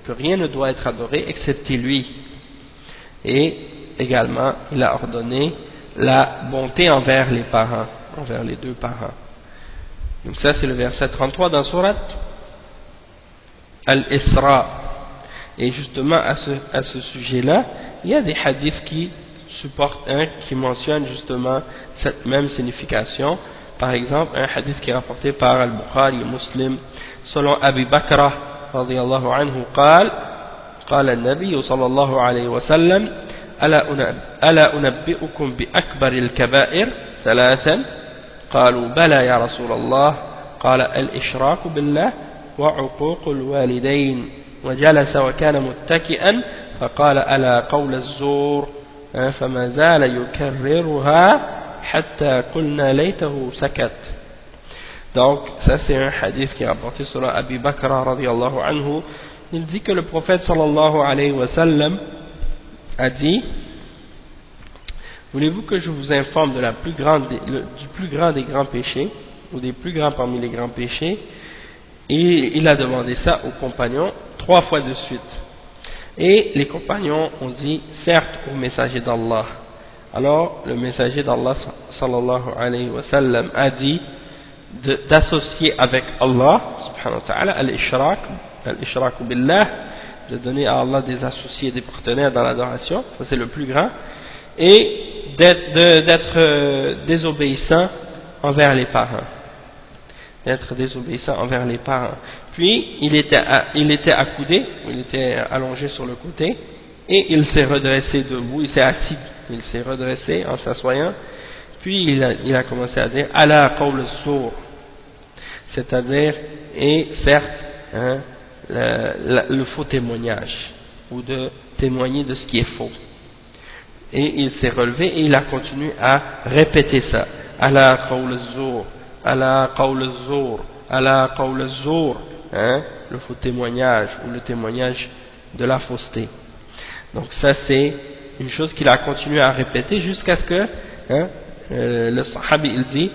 A: que rien ne doit être adoré excepté lui. Et également, il a ordonné la bonté envers les parents, envers les deux parents. Donc ça c'est le verset 33 dans Surat Al-Isra. Et justement à ce sujet-là, il y a des hadiths qui supportent qui mentionnent justement cette même signification. Par exemple, un hadith qui est rapporté par Al-Bukhari et Muslim, selon Abi Bakra radiyallahu anhu قال النبي صلى الله عليه وسلم ألا أنبئكم بأكبر الكبائر ثلاثا قالوا بلى يا رسول الله قال الإشراك بالله وعقوق الوالدين وجلس وكان متكئا فقال ألا قول الزور فما زال يكررها حتى قلنا ليته سكت. Donc ça c'est un hadith qui est rapporté sur Abi Bakr radiyallahu anhu. Il dit que le prophète sallallahu alayhi wa sallam a dit: voulez-vous que je vous informe de du plus grand des grands péchés, ou des plus grands parmi les grands péchés? Et il a demandé ça aux compagnons 3 fois de suite. Et les compagnons ont dit certes au messager d'Allah. Alors le messager d'Allah sallallahu alayhi wa sallam a dit d'associer avec Allah subhanahu wa ta'ala al-ishrak billah, de donner à Allah des associés, des partenaires dans l'adoration, ça c'est le plus grand, et d'être désobéissant envers les parents, d'être désobéissant envers les parents. Puis il était accoudé, il était allongé sur le côté, et il s'est redressé debout, il s'est assis, il s'est redressé en s'assoyant, puis il a commencé à dire ala qawl as-sur, c'est-à-dire, et certes, le faux témoignage, ou de témoigner de ce qui est faux. Et il s'est relevé et il a continué à répéter ça, ala qawl az-zur, ala qawl az-zur, ala qawl az-zur, le faux témoignage ou le témoignage de la fausseté. Donc ça c'est une chose qu'il a continué à répéter jusqu'à ce que le sahabi il dit,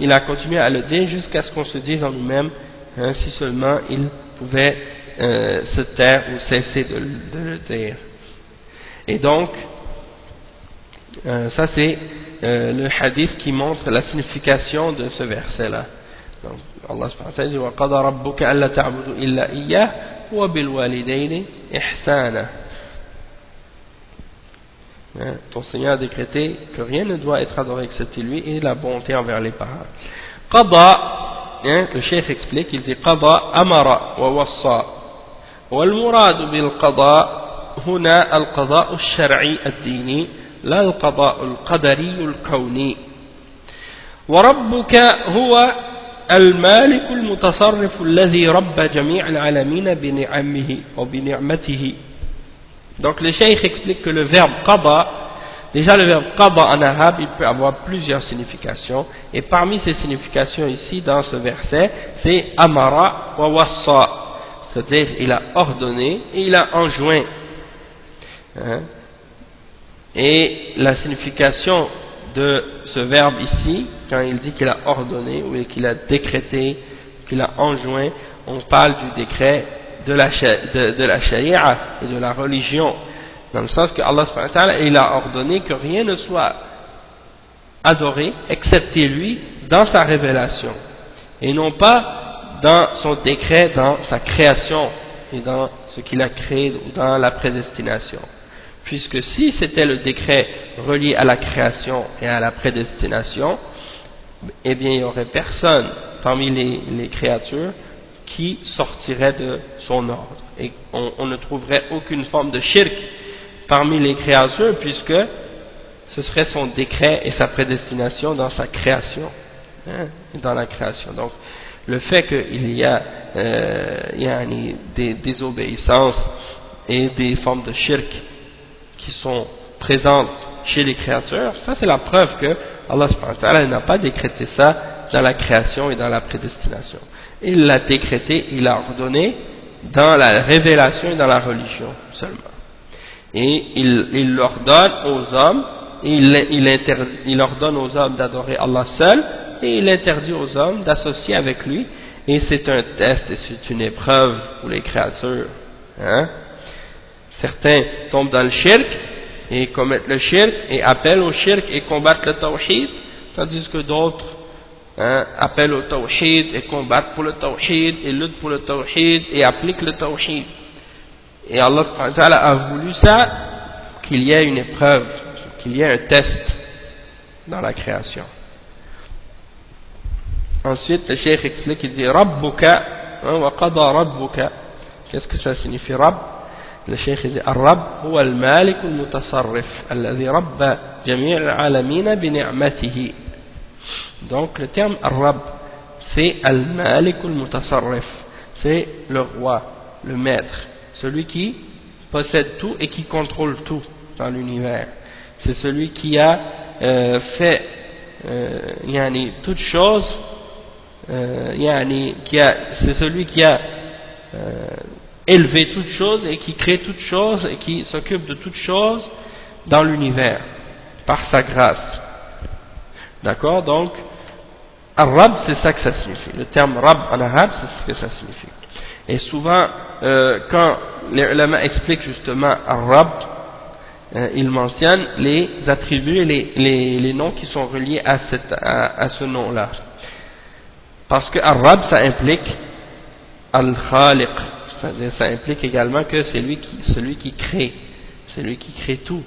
A: il a continué à le dire jusqu'à ce qu'on se dise en nous-mêmes, hein, si seulement il pouvait se taire ou cesser de le dire. Et donc, ça c'est le hadith qui montre la signification de ce verset-là. Donc, Allah subhanahu wa ta'ala dit وَقَضَى رَبُّكَ أَلَّا تَعْبُدُوا إِلَّا إِيَّاهُ وَبِالْوَالِدَيْنِ إِحْسَانًا. Ton Seigneur a décrété que rien ne doit être adoré excepté lui et la bonté envers les parents. Qada, le cheikh explique, il dit Qada amara wa wassa. والمراد بالقضاء هنا القضاء الشرعي الديني لا القضاء القدري الكوني. وربك هو المالك المتصرف الذي رب جميع العالمين بنعمه أو بنعمته. Donc le cheikh explique que le verbe qada, déjà le verbe qada en arabe, il peut avoir plusieurs significations, et parmi ces significations ici dans ce verset, c'est amara wa wassa, c'est-à-dire il a ordonné et il a enjoint. Et la signification de ce verbe ici, quand il dit qu'il a ordonné ou qu'il a décrété, qu'il a enjoint, on parle du décret de la sharia et de la religion, dans le sens que Allah subhanahu wa ta'ala, il a ordonné que rien ne soit adoré excepté lui dans sa révélation et non pas dans son décret, dans sa création et dans ce qu'il a créé ou dans la prédestination. Puisque si c'était le décret relié à la création et à la prédestination, eh bien il n'y aurait personne parmi les créatures qui sortirait de son ordre. Et on ne trouverait aucune forme de shirk parmi les créatures, puisque ce serait son décret et sa prédestination dans sa création, dans la création. Donc le fait qu'il y a des désobéissances et des formes de shirk qui sont présentes chez les créatures, ça c'est la preuve que Allah subhanahu wa ta'ala n'a pas décrété ça dans la création et dans la prédestination. Il l'a décrété, il l'a ordonné dans la révélation et dans la religion seulement. Et il l'ordonne aux hommes, il ordonne aux hommes d'adorer Allah seul, et il interdit aux hommes d'associer avec lui, et c'est un test et c'est une épreuve pour les créatures. Certains tombent dans le shirk et commettent le shirk et appellent au shirk et combattent le tawhid, tandis que d'autres appellent au tawhid et combattent pour le tawhid et luttent pour le tawhid et appliquent le tawhid. Et Allah subhanahu wa ta'ala a voulu ça, qu'il y ait une épreuve, qu'il y ait un test dans la création. Ensuite le cheikh explique, il dit Rabbuka wa qada Rabbuka. Qu'est-ce que ça signifie Rabb? Le cheikh dit Ar-Rabb huwa al-Malik al-Mutasarrif alladhi rabba jami' al-alamin bi ni'matihi. Donc le terme Ar-Rabb, c'est Al-Malik al-Mutasarrif, c'est le roi, le maître, celui qui possède tout et qui contrôle tout dans l'univers. C'est celui qui a fait toute chose, c'est celui qui a élevé toute chose et qui crée toute chose et qui s'occupe de toute chose dans l'univers par sa grâce. D'accord? Donc Ar-Rabb, c'est ça que ça signifie. Le terme Rabb en arabe, c'est ce que ça signifie. Et souvent quand les ulama expliquent justement Ar-Rabb, ils mentionnent les attributs et les noms qui sont reliés à ce nom-là. Parce que Ar-Rabb, ça implique Al-Khaliq, c'est-à-dire ça implique également que c'est celui qui crée tout,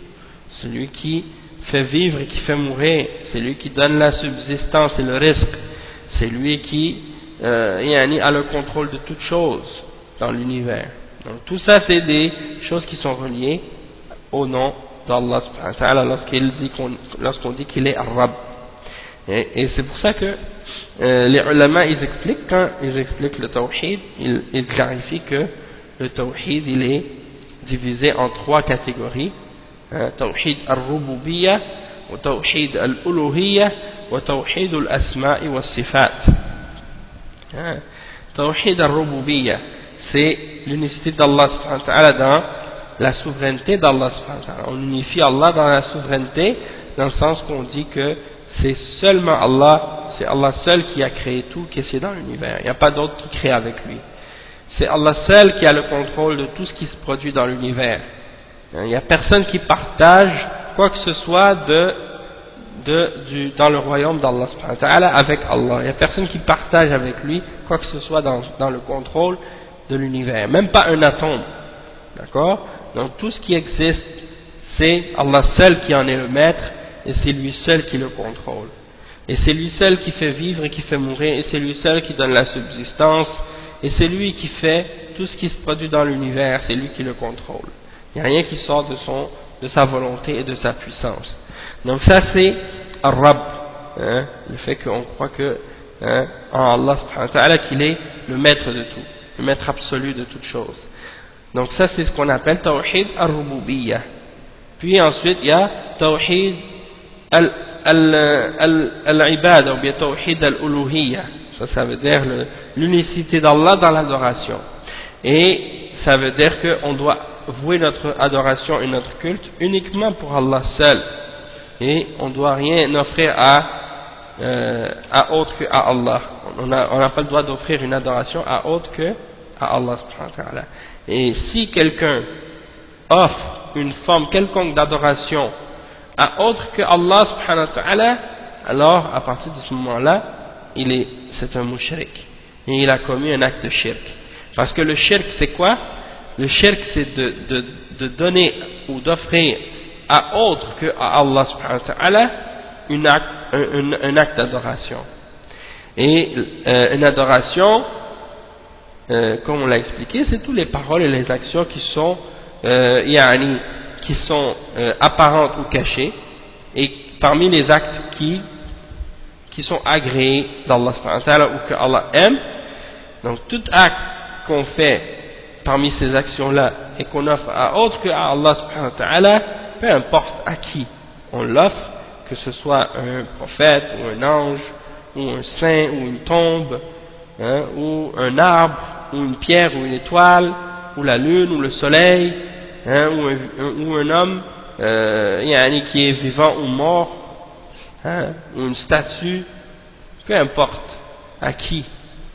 A: celui qui fait vivre et qui fait mourir, c'est lui qui donne la subsistance et le risque, c'est lui qui a le contrôle de toutes choses dans l'univers. Donc tout ça c'est des choses qui sont reliées au nom d'Allah subhanahu wa ta'ala lorsqu'on dit qu'il est Ar-Rabb. Et c'est pour ça que les ulama ils expliquent, quand ils expliquent le tawhid, ils clarifient que le tawhid il est divisé en trois catégories: tawhid al-rububiyyah, wa tawhid al-uluhiyyah, wa tawhid al-asma'i wa sifat. Tawhid al-rububiyyah, c'est l'unicité d'Allah subhanahu wa ta'ala dans la souveraineté d'Allah subhanahu wa ta'ala. On unifie Allah dans la souveraineté, dans le sens qu'on dit que c'est seulement Allah, c'est Allah seul qui a créé tout qui est dans l'univers. Il n'y a pas d'autre qui crée avec lui. C'est Allah seul qui a le contrôle de tout ce qui se produit dans l'univers. Il n'y a personne qui partage quoi que ce soit dans le royaume d'Allah subhanahu wa ta'ala avec Allah. Il n'y a personne qui partage avec lui quoi que ce soit dans le contrôle de l'univers. Même pas un atome. D'accord? Donc tout ce qui existe, c'est Allah seul qui en est le maître et c'est lui seul qui le contrôle. Et c'est lui seul qui fait vivre et qui fait mourir et c'est lui seul qui donne la subsistance et c'est lui qui fait tout ce qui se produit dans l'univers, c'est lui qui le contrôle. Il n'y a rien qui sort de sa volonté et de sa puissance. Donc ça c'est Ar-Rabb, hein, le fait qu'on croit que en Allah subhanahu wa ta'ala qu'il est le maître de tout, le maître absolu de toutes choses. Donc ça c'est ce qu'on appelle Tawhid Ar-Rububiyyah. Puis ensuite il y a Tawhid Al-Ibad ou bien Tawhid Al-Uluhiyyah. Ça veut dire l'unicité d'Allah dans l'adoration. Et ça veut dire qu'on doit vouer notre adoration et notre culte uniquement pour Allah seul. Et on ne doit rien offrir à autre que à Allah. On n'a pas le droit d'offrir une adoration à autre que à Allah subhanahu wa ta'ala. Et si quelqu'un offre une forme quelconque d'adoration à autre que Allah subhanahu wa ta'ala, alors à partir de ce moment-là, c'est un mushrik. Et il a commis un acte de shirk. Parce que le shirk c'est quoi? Le shirk c'est de donner ou d'offrir à autre que à Allah subhanahu wa ta'ala un acte d'adoration. Et une adoration, comme on l'a expliqué, c'est toutes les paroles et les actions qui sont apparentes ou cachées, et parmi les actes qui sont agréés d'Allah subhanahu wa ta'ala ou que Allah aime. Donc tout acte qu'on fait parmi ces actions-là et qu'on offre à autre que à Allah subhanahu wa ta'ala, peu importe à qui on l'offre, que ce soit un prophète ou un ange ou un saint ou une tombe, hein, ou un arbre ou une pierre ou une étoile ou la lune ou le soleil, hein, ou un homme qui est vivant ou mort, hein, ou une statue, peu importe à qui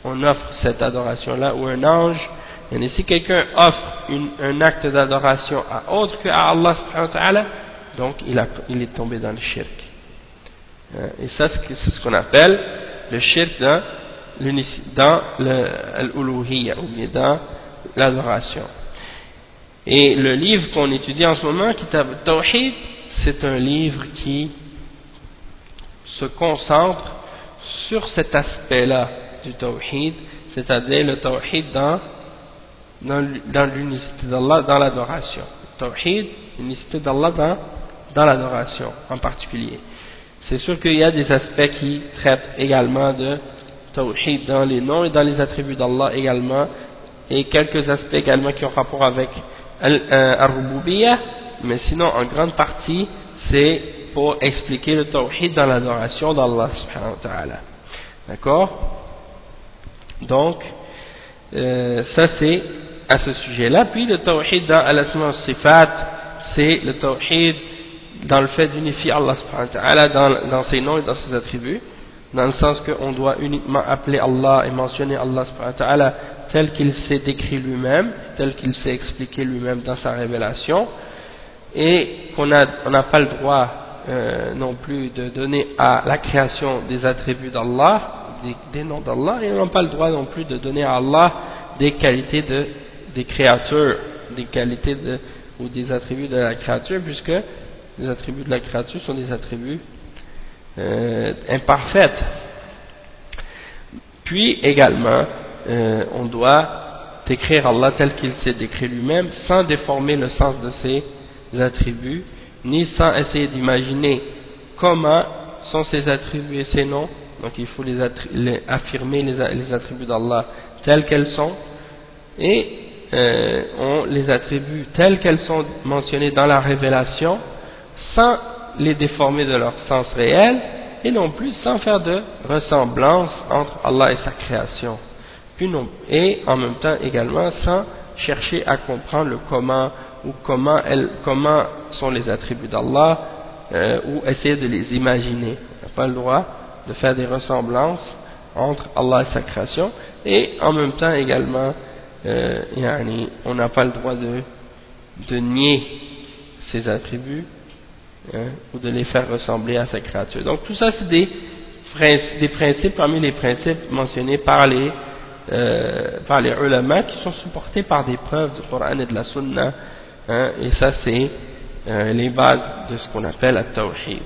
A: on offre cette adoration-là, ou un ange. Et si quelqu'un offre un acte d'adoration à autre que à Allah subhanahu wa ta'ala, donc il est tombé dans le shirk. Et ça c'est ce qu'on appelle le shirk dans l'uluhiyya, ou bien dans l'adoration. Et le livre qu'on étudie en ce moment, Kitab al-Tawhid, c'est un livre qui se concentre sur cet aspect-là du Tawhid, c'est-à-dire le Tawhid dans l'unicité d'Allah, dans l'adoration. Tawhid, l'unicité d'Allah dans l'adoration en particulier. C'est sûr qu'il y a des aspects qui traitent également de Tawhid dans les noms et dans les attributs d'Allah également, et quelques aspects également qui ont rapport avec Ar-Rububiyyah, mais sinon en grande partie c'est pour expliquer le Tawhid dans l'adoration d'Allah subhanahu wa ta'ala. D'accord? Donc ça c'est à ce sujet-là. Puis le Tawhid dans Al-Asma al-Sifat, c'est le Tawhid dans le fait d'unifier Allah subhanahu wa ta'ala dans ses noms et dans ses attributs, dans le sens qu'on doit uniquement appeler Allah et mentionner Allah subhanahu wa ta'ala tel qu'il s'est décrit lui-même, tel qu'il s'est expliqué lui-même dans sa révélation, et qu'on n'a pas le droit non plus de donner à la création des attributs d'Allah, des noms d'Allah, et on n'a pas le droit non plus de donner à Allah des qualités des créatures, des qualités ou des attributs de la créature, puisque les attributs de la créature sont des attributs imparfaits. Puis également, on doit décrire Allah tel qu'il s'est décrit lui-même, sans déformer le sens de ses attributs, ni sans essayer d'imaginer comment sont ses attributs et ses noms. Donc il faut affirmer les attributs d'Allah tels qu'elles sont, et on les attribue tels qu'elles sont mentionnées dans la révélation, sans les déformer de leur sens réel, et non plus sans faire de ressemblance entre Allah et sa création. Puis et en même temps également sans chercher à comprendre le comment, ou comment sont les attributs d'Allah, ou essayer de les imaginer. pas le droit de faire des ressemblances entre Allah et sa création, et en même temps également on n'a pas le droit de nier ses attributs ou de les faire ressembler à sa créature. Donc tout ça c'est des principes parmi les principes mentionnés par les ulama qui sont supportés par des preuves du Coran et de la Sunna, et ça c'est les bases de ce qu'on appelle la tawhid.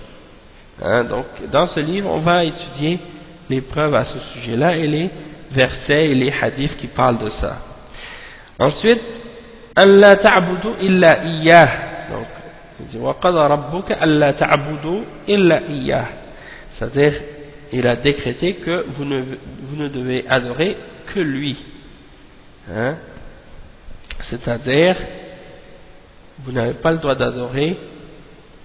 A: Donc dans ce livre on va étudier les preuves à ce sujet-là et les versets et les hadiths qui parlent de ça. Ensuite, Allah ta'budu illa iyyah. Donc il dit wa qada rabbuka alla ta'budu illa iyyah. C'est-à-dire il a décrété que vous ne devez adorer que lui. C'est-à-dire vous n'avez pas le droit d'adorer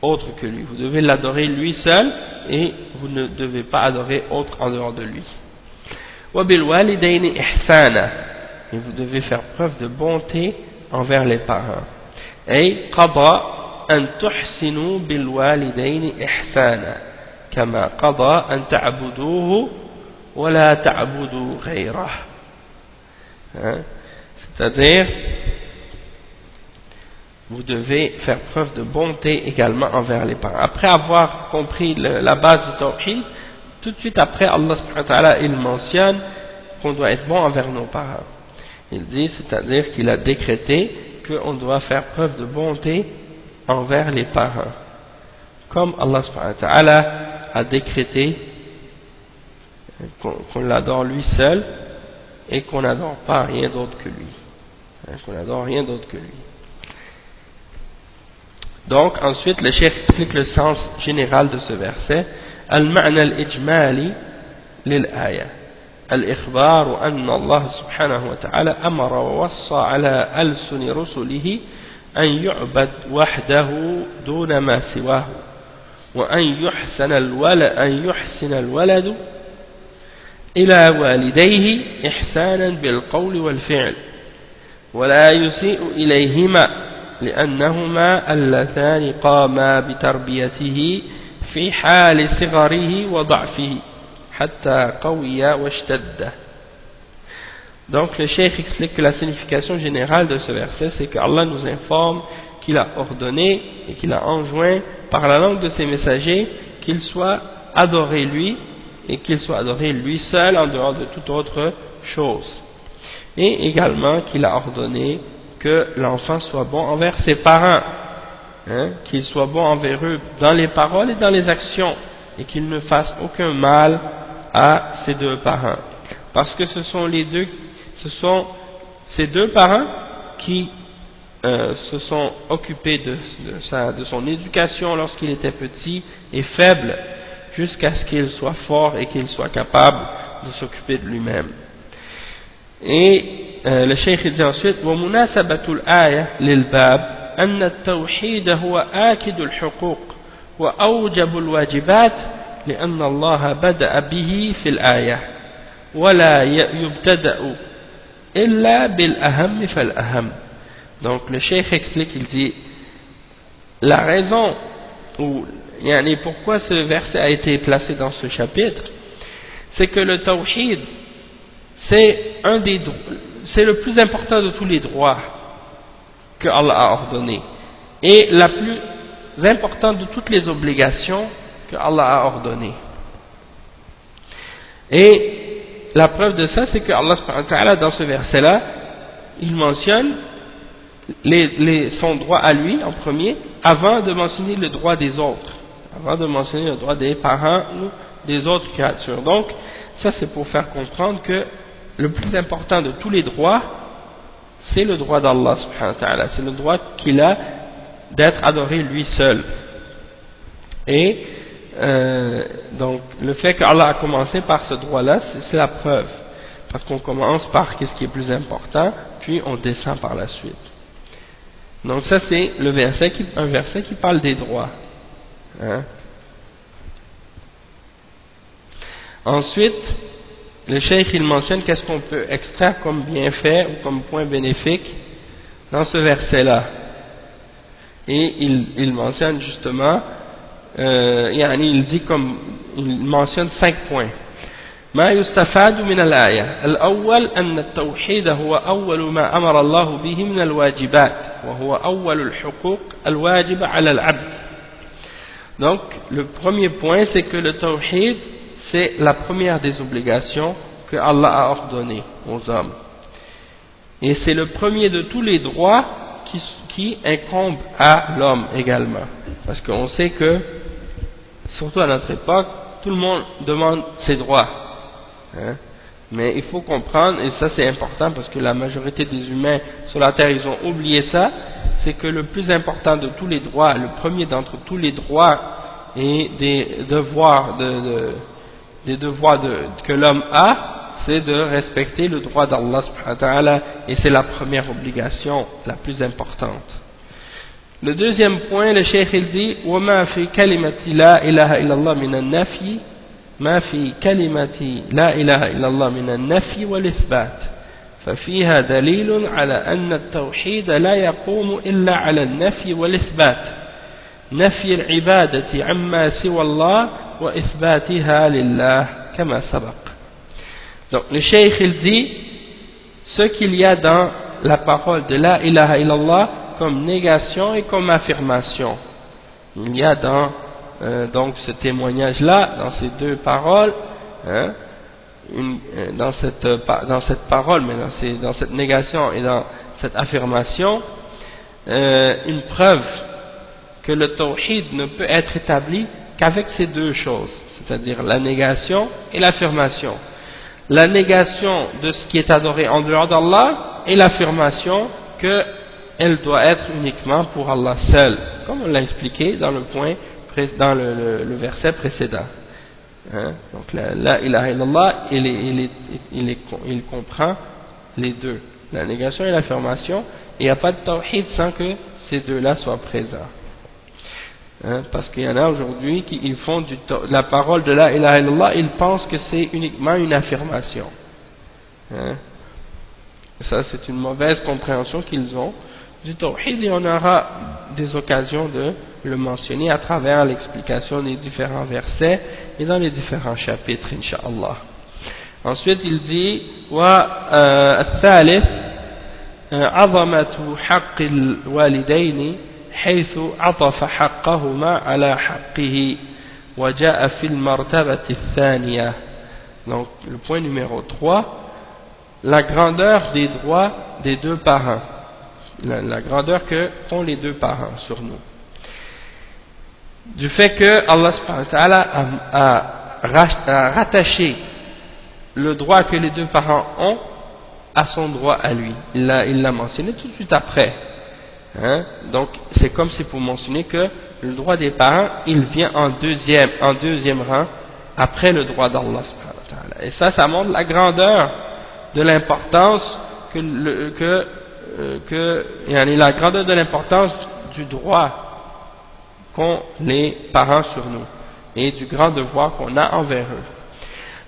A: autre que lui. Vous devez l'adorer lui seul et vous ne devez pas adorer autre en dehors de lui. Wa bil walidayni ihsana. Et vous devez faire preuve de bonté envers les parents. Et qada an tuhsinu bil walidayni ihsana kama qada an ta'buduhu wa la ta'budu ghayrah. C'est-à-dire vous devez faire preuve de bonté également envers les parents. Après avoir compris la base du tawhid, tout de suite après, Allah subhanahu wa ta'ala, il mentionne qu'on doit être bon envers nos parents. Il dit, c'est-à-dire qu'il a décrété qu'on doit faire preuve de bonté envers les parents. Comme Allah subhanahu wa ta'ala a décrété qu'on l'adore lui seul et qu'on n'adore pas rien d'autre que lui. Qu'on n'adore rien d'autre que lui. Donc ensuite le cheikh explique le sens général de ce verset. Al-ma'na al-ijmali lil-aya. Al-ikhbar anna Allah subhanahu wa ta'ala amara wa wassa ala al-suni rusulihi an yu'bad wahdahu duna ma siwahu wa an yuhsina al-waladu ila walidayhi ihsanan bil qawli wal fi'l wa la yusi'u ilayhima لأنهما اللذان قاما بتربيته في حال صغره وضعفه حتى قوي واشتد. Donc le cheikh explique que la signification générale de ce verset, c'est que Allah nous informe qu'il a ordonné et qu'il a enjoint par la langue de ses messagers qu'il soit adoré lui et qu'il soit adoré lui seul en dehors de toute autre chose, et également qu'il a ordonné que l'enfant soit bon envers ses parents, qu'il soit bon envers eux dans les paroles et dans les actions, et qu'il ne fasse aucun mal à ses deux parents, parce que ce sont ces deux parents qui se sont occupés de son éducation lorsqu'il était petit et faible, jusqu'à ce qu'il soit fort et qu'il soit capable de s'occuper de lui-même. Et le cheikh dit ensuite ومناسبة الآية للباب أن التوحيد هو آكد الحقوق وأوجب الواجبات لأن الله بدأ به في الآية ولا يبتدأ إلا بالأهم فالأهم. Donc le cheikh explique, il dit la raison pourquoi ce verset a été placé dans ce chapitre, c'est que le tawhid c'est le plus important de tous les droits que Allah a ordonné et la plus importante de toutes les obligations que Allah a ordonnées. Et la preuve de ça, c'est que Allah subhanahu wa ta'ala, dans ce verset-là, il mentionne son droit à lui en premier, avant de mentionner le droit des autres, avant de mentionner le droit des parents ou des autres créatures. Donc ça, c'est pour faire comprendre que le plus important de tous les droits, c'est le droit d'Allah subhanahu wa ta'ala, c'est le droit qu'il a d'être adoré lui seul. Et donc le fait qu'Allah a commencé par ce droit-là, c'est la preuve, parce qu'on commence par qu'est-ce qui est plus important, puis on descend par la suite. Donc ça c'est un verset qui parle des droits. Ensuite, le cheikh il mentionne qu'est-ce qu'on peut extraire comme bienfait ou comme point bénéfique dans ce verset-là. Et il mentionne justement يعني il dit comme il mentionne 5 points. ما يستفاد من الآية الأول أن التوحيد هو أول ما أمر الله به من الواجبات وهو أول الحقوق الواجبة على العبد. Donc le premier point c'est que le tawhid c'est la première des obligations que Allah a ordonnées aux hommes et c'est le premier de tous les droits qui incombent à l'homme également, parce qu'on sait que surtout à notre époque tout le monde demande ses droits, hein? Mais il faut comprendre, et ça c'est important parce que la majorité des humains sur la terre ils ont oublié ça, c'est que le plus important de tous les droits, le premier d'entre tous les droits et des devoirs que l'homme a, c'est de respecter le droit d'Allah subhanahu wa ta'ala, et c'est la première obligation la plus importante. Le deuxième point, le cheikh il dit وَمَا فِي كَلِمَةِ لَا إِلَهَ إِلَّا اللَّهِ مِنَ النَّفْيِ ما في كلمة لا إله إلا الله من النفي والإثبات ففيها دليل على أن التوحيد لا يقوم إلا على النفي والإثبات نفي العبادة عما سوى الله وإثباتها لله كما سبق. Donc le cheikh il dit ce qu'il y a dans la parole de la ilaha illallah comme négation et comme affirmation. Il y a dans donc ce témoignage là, dans ces deux paroles, hein, dans cette parole, mais dans cette négation et dans cette affirmation, une preuve que le tawhid ne peut être établi qu'avec ces deux choses, c'est-à-dire la négation et l'affirmation. La négation de ce qui est adoré en dehors d'Allah et l'affirmation qu'elle doit être uniquement pour Allah seul, comme on l'a expliqué dans le verset précédent. Hein? Donc la ilaha illallah, il comprend les deux, la négation et l'affirmation, et il n'y a pas de tawhid sans que ces deux-là soient présents. Hein? Parce qu'il y en a aujourd'hui qui font la parole de la ilaha illallah, ils pensent que c'est uniquement une affirmation. Hein? Ça c'est une mauvaise compréhension qu'ils ont du tawhid, et on aura des occasions de le mentionner à travers l'explication des différents versets et dans les différents chapitres, incha'Allah. Ensuite il dit الثالث عظمة حق الوالدين حيث عطف حقهما على حقه وجاء في المرتبة الثانية. Donc le point numéro 3, la grandeur des droits des deux parents, la grandeur que font les deux parents sur nous, du fait que Allah subhanahu wa ta'ala a rattaché le droit que les deux parents ont à son droit à lui. Il l'a mentionné tout de suite après, hein? Donc c'est comme si pour mentionner que le droit des parents il vient en deuxième rang après le droit d'Allah subhanahu wa ta'ala. Et ça montre la grandeur de l'importance la grandeur de l'importance du droit qu'ont les parents sur nous et du grand devoir qu'on a envers eux.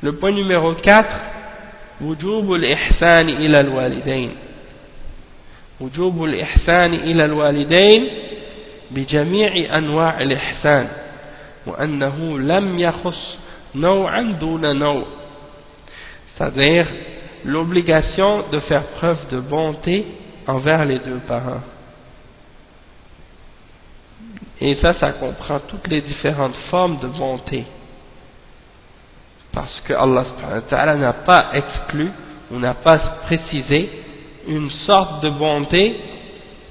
A: Le point numéro 4, وجوب الإحسان إلى الوالدين وجوب الإحسان إلى الوالدين بجميع أنواع الإحسان وأنه لم يخص نوعا دون نوع, c'est-à-dire l'obligation de faire preuve de bonté envers les deux parents. Et ça comprend toutes les différentes formes de bonté. Parce que Allah subhanahu wa ta'ala n'a pas exclu ou n'a pas précisé une sorte de bonté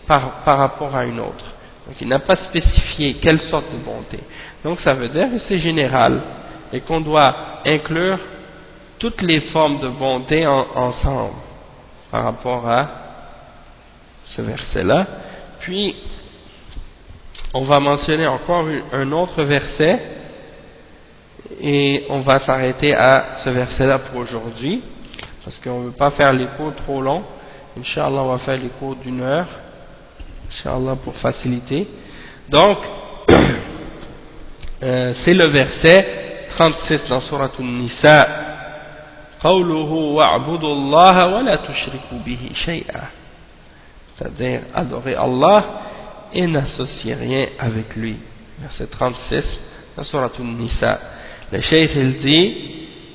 A: par rapport à une autre. Donc il n'a pas spécifié quelle sorte de bonté. Donc ça veut dire que c'est général et qu'on doit inclure toutes les formes de bonté ensemble par rapport à ce verset-là. Puis on va mentionner encore un autre verset et on va s'arrêter à ce verset-là pour aujourd'hui parce qu'on ne veut pas faire les cours trop longs. Inch'Allah on va faire les cours d'1 heure, Inch'Allah, pour faciliter. Donc c'est le verset 36 dans Surat An-Nisa, قوله واعبدوا الله ولا تشركوا به شيئا, c'est-à-dire adorer Allah et n'associer rien avec lui. verset 36 dans Surat An-Nisa. Le Cheikh il dit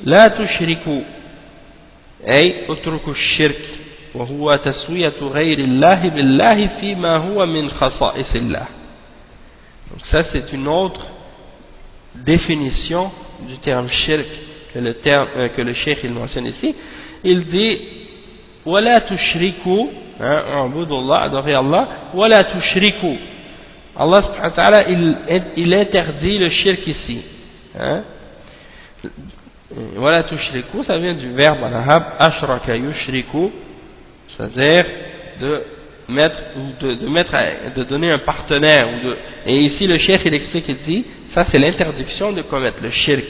A: لا تشركوا أي اتركوا الشرك وهو تسوية غير الله بالله فيما هو من خصائص الله. Donc ça c'est une autre définition du terme shirk que le Cheikh il mentionne ici. Il dit ولا تشركوا اعبدوا الله, adorez Allah, ولا تشركوا. Allah subhanahu wa ta'ala il interdit le shirk ici. ولا تشركوا, ça vient du verbe arabe ashraka yushriku, c'est-à-dire de donner un partenaire, et ici le cheikh il explique, il dit ça c'est l'interdiction de commettre le shirk,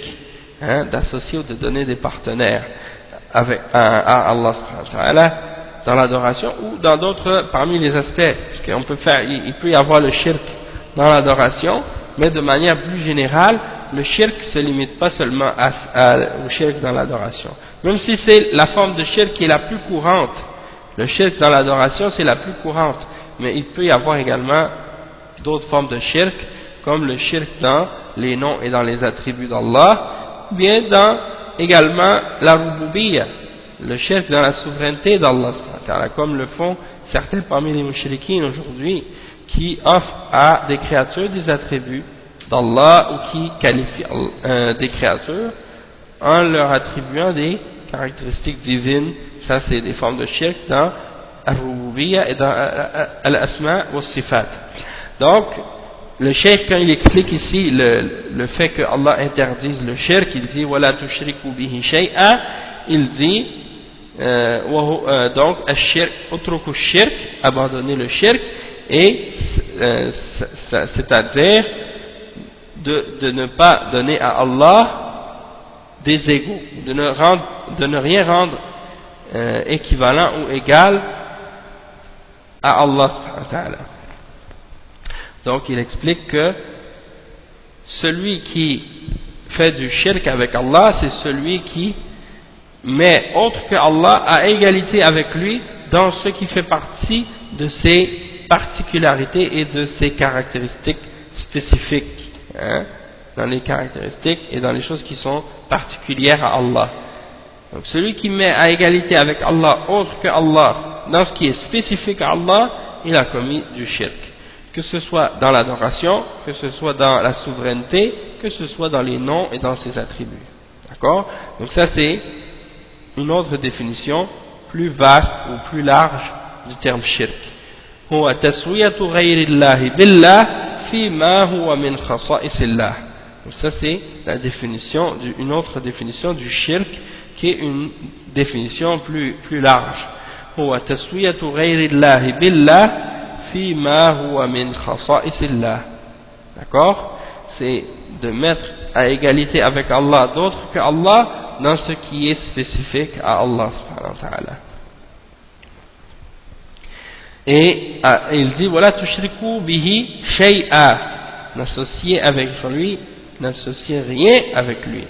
A: d'associer ou de donner des partenaires à Allah subhanahu wa ta'ala dans l'adoration ou dans d'autres parmi les aspects, parce qu'on peut faire, il peut y avoir le shirk dans l'adoration, mais de manière plus générale le shirk ne se limite pas seulement au shirk dans l'adoration, même si c'est la forme de shirk qui est la plus courante. Le shirk dans l'adoration c'est la plus courante, mais il peut y avoir également d'autres formes de shirk, comme le shirk dans les noms et dans les attributs d'Allah, ou bien dans également la rububiyya, le shirk dans la souveraineté d'Allah, comme le font certains parmi les mushrikines aujourd'hui, qui offrent à des créatures des attributs d'Allah ou qui qualifient des créatures en leur attribuant des caractéristiques divines. Ça c'est des formes de shirk dans al-rububiyya et dans al-asma wa sifat. Donc le cheikh, quand il explique ici le fait que Allah interdise le shirk, il dit wala tushriku bihi shay'a, il dit donc al-shirk, utruku shirk, abandonner le shirk, et c'est-à-dire de ne pas donner à Allah des égaux, de ne rien rendre équivalent ou égal à Allah subhanahu wa ta'ala. Donc il explique que celui qui fait du shirk avec Allah, c'est celui qui met autre que Allah à égalité avec lui dans ce qui fait partie de ses particularités et de ses caractéristiques spécifiques, dans les caractéristiques et dans les choses qui sont particulières à Allah. Donc celui qui met à égalité avec Allah autre que Allah dans ce qui est spécifique à Allah, il a commis du shirk, que ce soit dans l'adoration, que ce soit dans la souveraineté, que ce soit dans les noms et dans ses attributs. D'accord? Donc ça c'est une autre définition plus vaste ou plus large du terme shirk. هو تسوية غير الله بالله فيما هو من خصائص الله. Donc ça c'est la définition, une autre définition du shirk qui est une définition plus large. هو تسوية غير الله بالله فيما هو من خصائص الله. D'accord? C'est de mettre à égalité avec Allah d'autres que Allah dans ce qui est spécifique à Allah subhanahu wa ta'ala. Et il dit voilà tushriku bihi shay'a, n'associez avec lui, n'associez rien avec lui.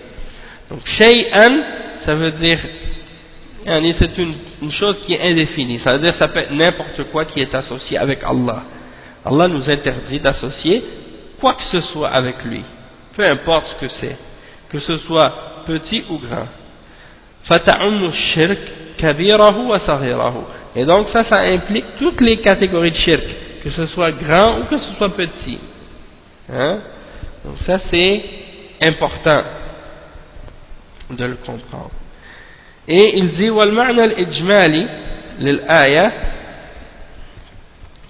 A: Donc shay'an, ça veut dire c'est une chose qui est indéfinie, ça veut dire ça peut être n'importe quoi qui est associé avec Allah. Allah nous interdit d'associer quoi que ce soit avec lui, peu importe ce que c'est, que ce soit petit ou grand. Fata'ummu shirk kabirahu wa saghirahu. Et donc ça implique toutes les catégories de shirk, que ce soit grand ou que ce soit petit. Donc ça c'est important de le comprendre. Et il dit والمعنى الإجمالي للآية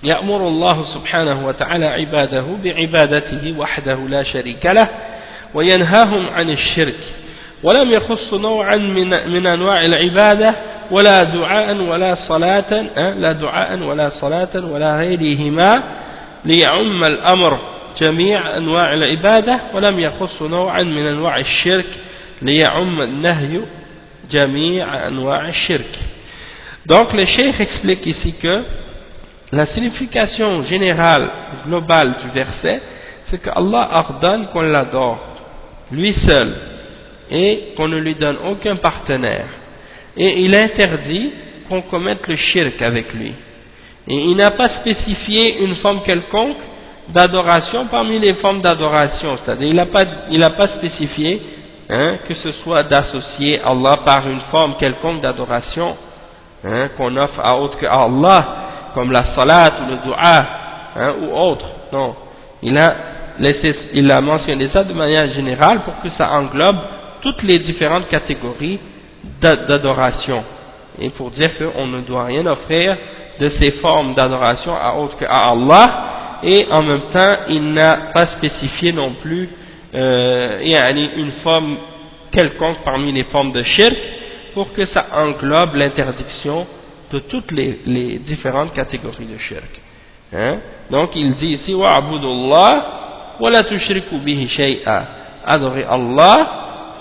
A: يأمر الله سبحانه وتعالى عباده بعبادته وحده لا شريك له وينهاهم عن الشرك ولم يخص نوعا من أنواع العبادة ولا دعاء ولا صلاة لا دعاء ولا صلاة ولا غيرهما ليعم الأمر جميع أنواع العبادة ولم يخص نوعا من أنواع الشرك ليعم النهي جميع أنواع الشرك. Donc le cheikh explique ici que la signification générale, globale du verset, c'est que Allah ordonne qu'on l'adore, lui seul, et qu'on ne lui donne aucun partenaire. Et il interdit qu'on commette le shirk avec lui. Et il n'a pas spécifié une forme quelconque d'adoration parmi les formes d'adoration, c'est-à-dire il n'a pas spécifié que ce soit d'associer Allah par une forme quelconque d'adoration qu'on offre à autre que Allah, comme la salat ou le dua ou autre. Non, il a mentionné ça de manière générale pour que ça englobe toutes les différentes catégories d'adoration, et pour dire qu'on ne doit rien offrir de ces formes d'adoration à autre que à Allah, et en même temps il n'a pas spécifié non plus une forme quelconque parmi les formes de shirk pour que ça englobe l'interdiction de toutes les différentes catégories de shirk. Donc il dit ici wa'budullah wa la tushriku bihi shay'a, adorer Allah,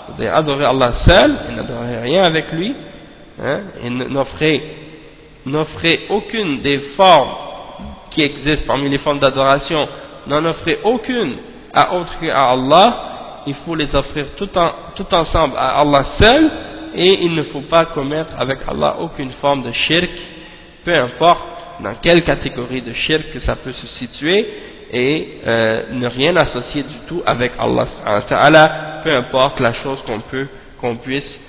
A: c'est-à-dire adorer Allah seul et n'adorer rien avec lui, et n'offrir aucune des formes qui existent parmi les formes d'adoration, n'en offrir aucune à autre qu'à Allah. Il faut les offrir tout ensemble à Allah seul, et il ne faut pas commettre avec Allah aucune forme de shirk, peu importe dans quelle catégorie de shirk que ça peut se situer, et ne rien associer du tout avec Allah Ta'ala, peu importe la chose qu'on puisse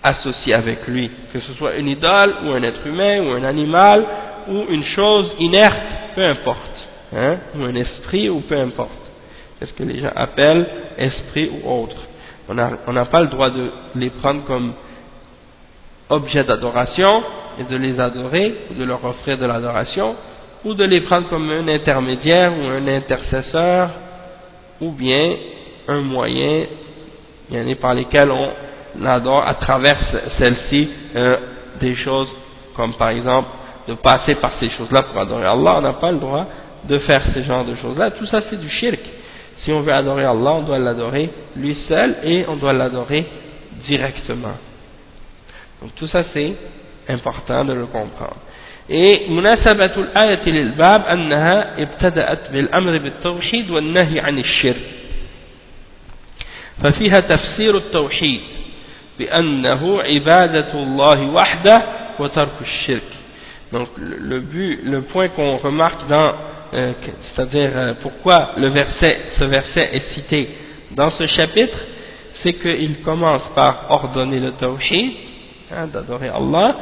A: associer avec lui, que ce soit une idole ou un être humain ou un animal ou une chose inerte, peu importe, ou un esprit ou peu importe. Qu'est-ce que les gens appellent esprit ou autre. On n'a pas le droit de les prendre comme objet d'adoration et de les adorer, ou de leur offrir de l'adoration, ou de les prendre comme un intermédiaire ou un intercesseur, ou bien un moyen par lesquels on adore à travers celle-ci des choses, comme par exemple de passer par ces choses-là pour adorer Allah. On n'a pas le droit de faire ce genre de choses-là. Tout ça c'est du shirk. Si on veut adorer Allah, on doit l'adorer lui seul, et on doit l'adorer directement. Donc tout ça c'est important de le comprendre. Et مناسبة الآية للباب أنها ابتدأت بالأمر بالتوحيد والنهي عن الشرك، ففيها تفسير التوحيد بأنه عبادة الله وحده وترك الشرك. Donc le point qu'on remarque c'est-à-dire pourquoi ce verset est cité dans ce chapitre, c'est qu'il commence par ordonner le tawhid, d'adorer Allah,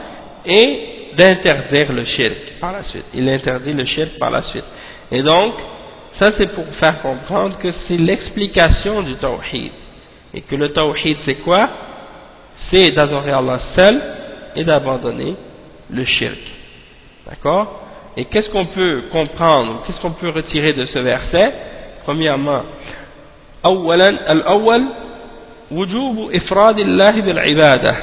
A: et d'interdire le shirk par la suite. Il interdit le shirk par la suite. Et donc, ça c'est pour faire comprendre que c'est l'explication du tawhid. Et que le tawhid c'est quoi? C'est d'adorer Allah seul et d'abandonner le shirk. D'accord? Et qu'est-ce qu'on peut comprendre, qu'est-ce qu'on peut retirer de ce verset? Premièrement, الأول وجوب إفراد الله بالعبادة،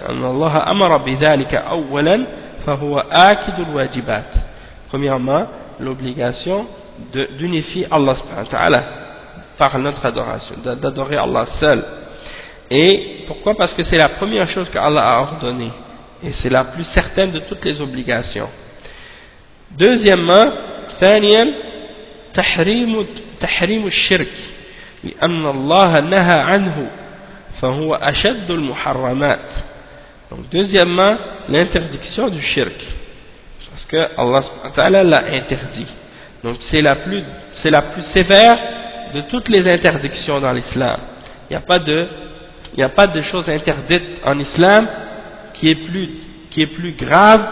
A: أن الله أمر بذلك أولا فهو آكد الواجبات. Premièrement, l'obligation d'unifier Allah subhanahu wa ta'ala par notre adoration, d'adorer Allah seul. Et pourquoi? Parce que c'est la première chose qu'Allah a ordonnée, et c'est la plus certaine de toutes les obligations. Deuxièmement, ثانيا تحريم الشرك لأن الله نهى عنه فهو أشد المحرمات. Donc deuxièmement, l'interdiction du shirk, parce que Allah subhanahu wa ta'ala l'a interdit. Donc c'est la plus sévère de toutes les interdictions dans l'islam. Il n'y a pas de chose interdite en islam qui est plus grave,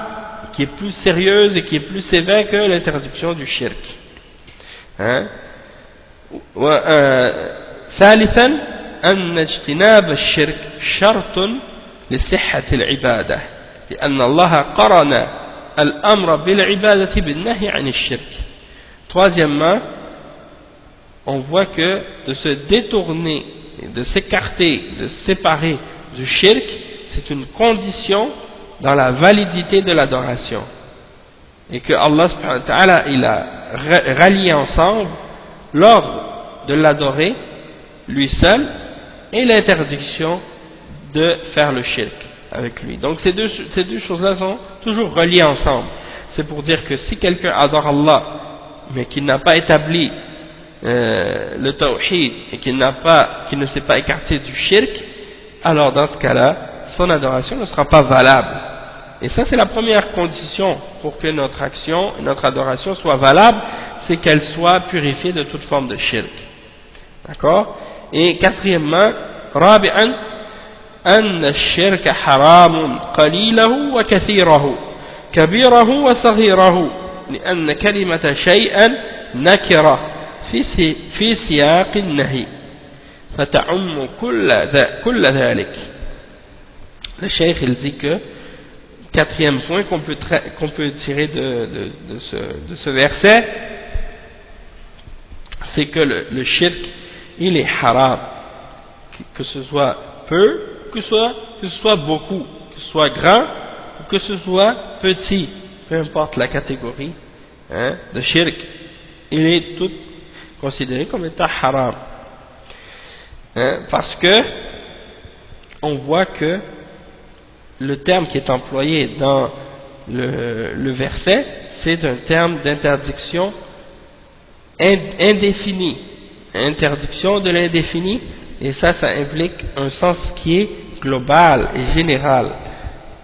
A: qui est plus sérieuse et qui est plus sévère que l'interdiction du shirk. ثالثا أن اجتناب الشرك شرط لصحة العبادة لأن الله قرن الأمر بالعبادة بالنهي عن الشرك. Troisièmement, on voit que de se détourner, de s'écarter, de se séparer du shirk, c'est une condition dans la validité de l'adoration, et que Allah subhanahu wa ta'ala il a rallié ensemble l'ordre de l'adorer lui seul et l'interdiction de faire le shirk avec lui. Donc ces deux choses-là sont toujours reliées ensemble. C'est pour dire que si quelqu'un adore Allah mais qu'il n'a pas établi le tawhid et qu'il ne s'est pas écarté du shirk, alors dans ce cas-là son adoration ne sera pas valable. Et ça c'est la première condition pour que notre action et notre adoration soient valables, c'est qu'elle soit purifiée de toute forme de shirk. D'accord? Et quatrièmement, رابعا أن الشرك حرام قليله وكثيره كبيره وصغيره لأن كلمة شيئا نكرة في سياق النهي فتعم كل ذلك. Le cheikh il dit que quatrième point qu'on peut tirer de ce verset, c'est que le shirk il est haram, que ce soit peu, que ce soit beaucoup, que ce soit grand ou que ce soit petit, peu importe la catégorie de shirk, il est tout considéré comme étant haram, parce que on voit que le terme qui est employé dans le verset, c'est un terme d'interdiction indéfinie, interdiction de l'indéfini, et ça implique un sens qui est global et général.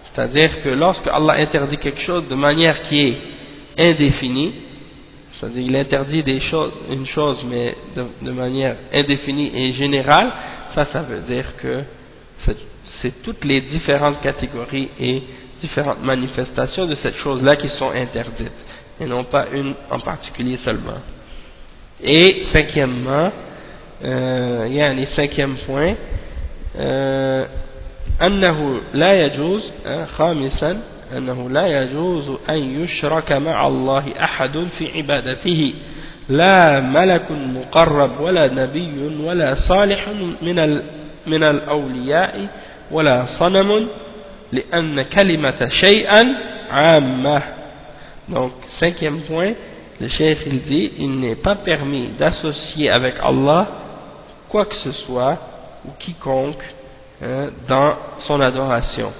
A: C'est-à-dire que lorsque Allah interdit quelque chose de manière qui est indéfinie, c'est-à-dire il interdit une chose mais de manière indéfinie et générale, ça veut dire que c'est toutes les différentes catégories et différentes manifestations de cette chose-là qui sont interdites, et non pas une en particulier seulement. Et cinquièmement, cinquième point, أنه لا يجوز خامسا أنه لا يجوز أن يشرك مع الله أحد في عبادته لا ملك مقرب ولا نبي ولا صالح من الأولياء ولا صنم لأن كلمة شيئا عامة. Donc cinquième point, le cheikh il dit il n'est pas permis d'associer avec Allah quoi que ce soit ou quiconque dans son adoration,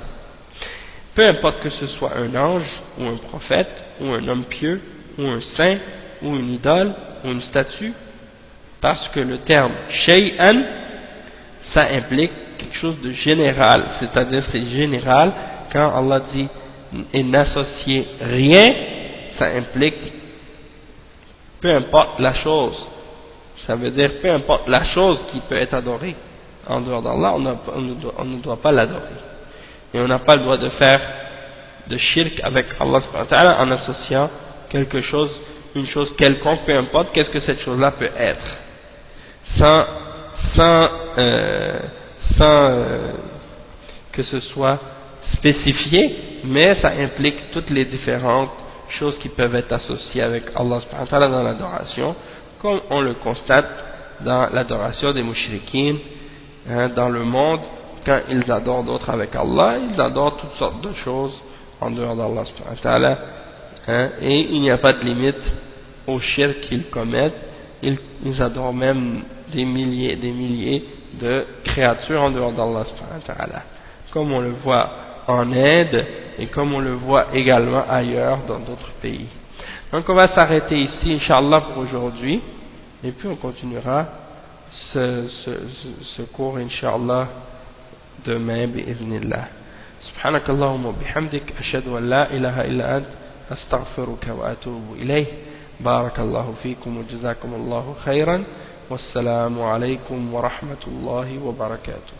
A: peu importe que ce soit un ange ou un prophète ou un homme pieux ou un saint ou une idole ou une statue, parce que le terme shay'an ça implique quelque chose de général, c'est-à-dire c'est général. Quand Allah dit et n'associez rien, ça implique peu importe la chose, ça veut dire peu importe la chose qui peut être adorée en dehors d'Allah, on ne doit pas l'adorer, et on n'a pas le droit de faire de shirk avec Allah subhanahu wa ta'ala en associant quelque chose, une chose quelconque, peu importe qu'est-ce que cette chose là peut être, sans que ce soit spécifié, mais ça implique toutes les différentes choses qui peuvent être associées avec Allah subhanahu wa ta'ala dans l'adoration, comme on le constate dans l'adoration des mushrikines dans le monde. Quand ils adorent d'autres avec Allah, ils adorent toutes sortes de choses en dehors d'Allah subhanahu wa ta'ala, et il n'y a pas de limite au shirk qu'ils commettent. Ils adorent même des milliers de créatures en dehors d'Allah subhanahu wa ta'ala, comme on le voit en Inde et comme on le voit également ailleurs dans d'autres pays. Donc on va s'arrêter ici Inch'Allah pour aujourd'hui, et puis on continuera ce cours Inch'Allah demain bi'idhnillah. سبحانك اللهم وبحمدك أشهد أن لا إله إلا أنت أستغفرك وأتوب إليه. بارك الله فيكم وجزاكم الله خيرا والسلام عليكم ورحمة الله وبركاته.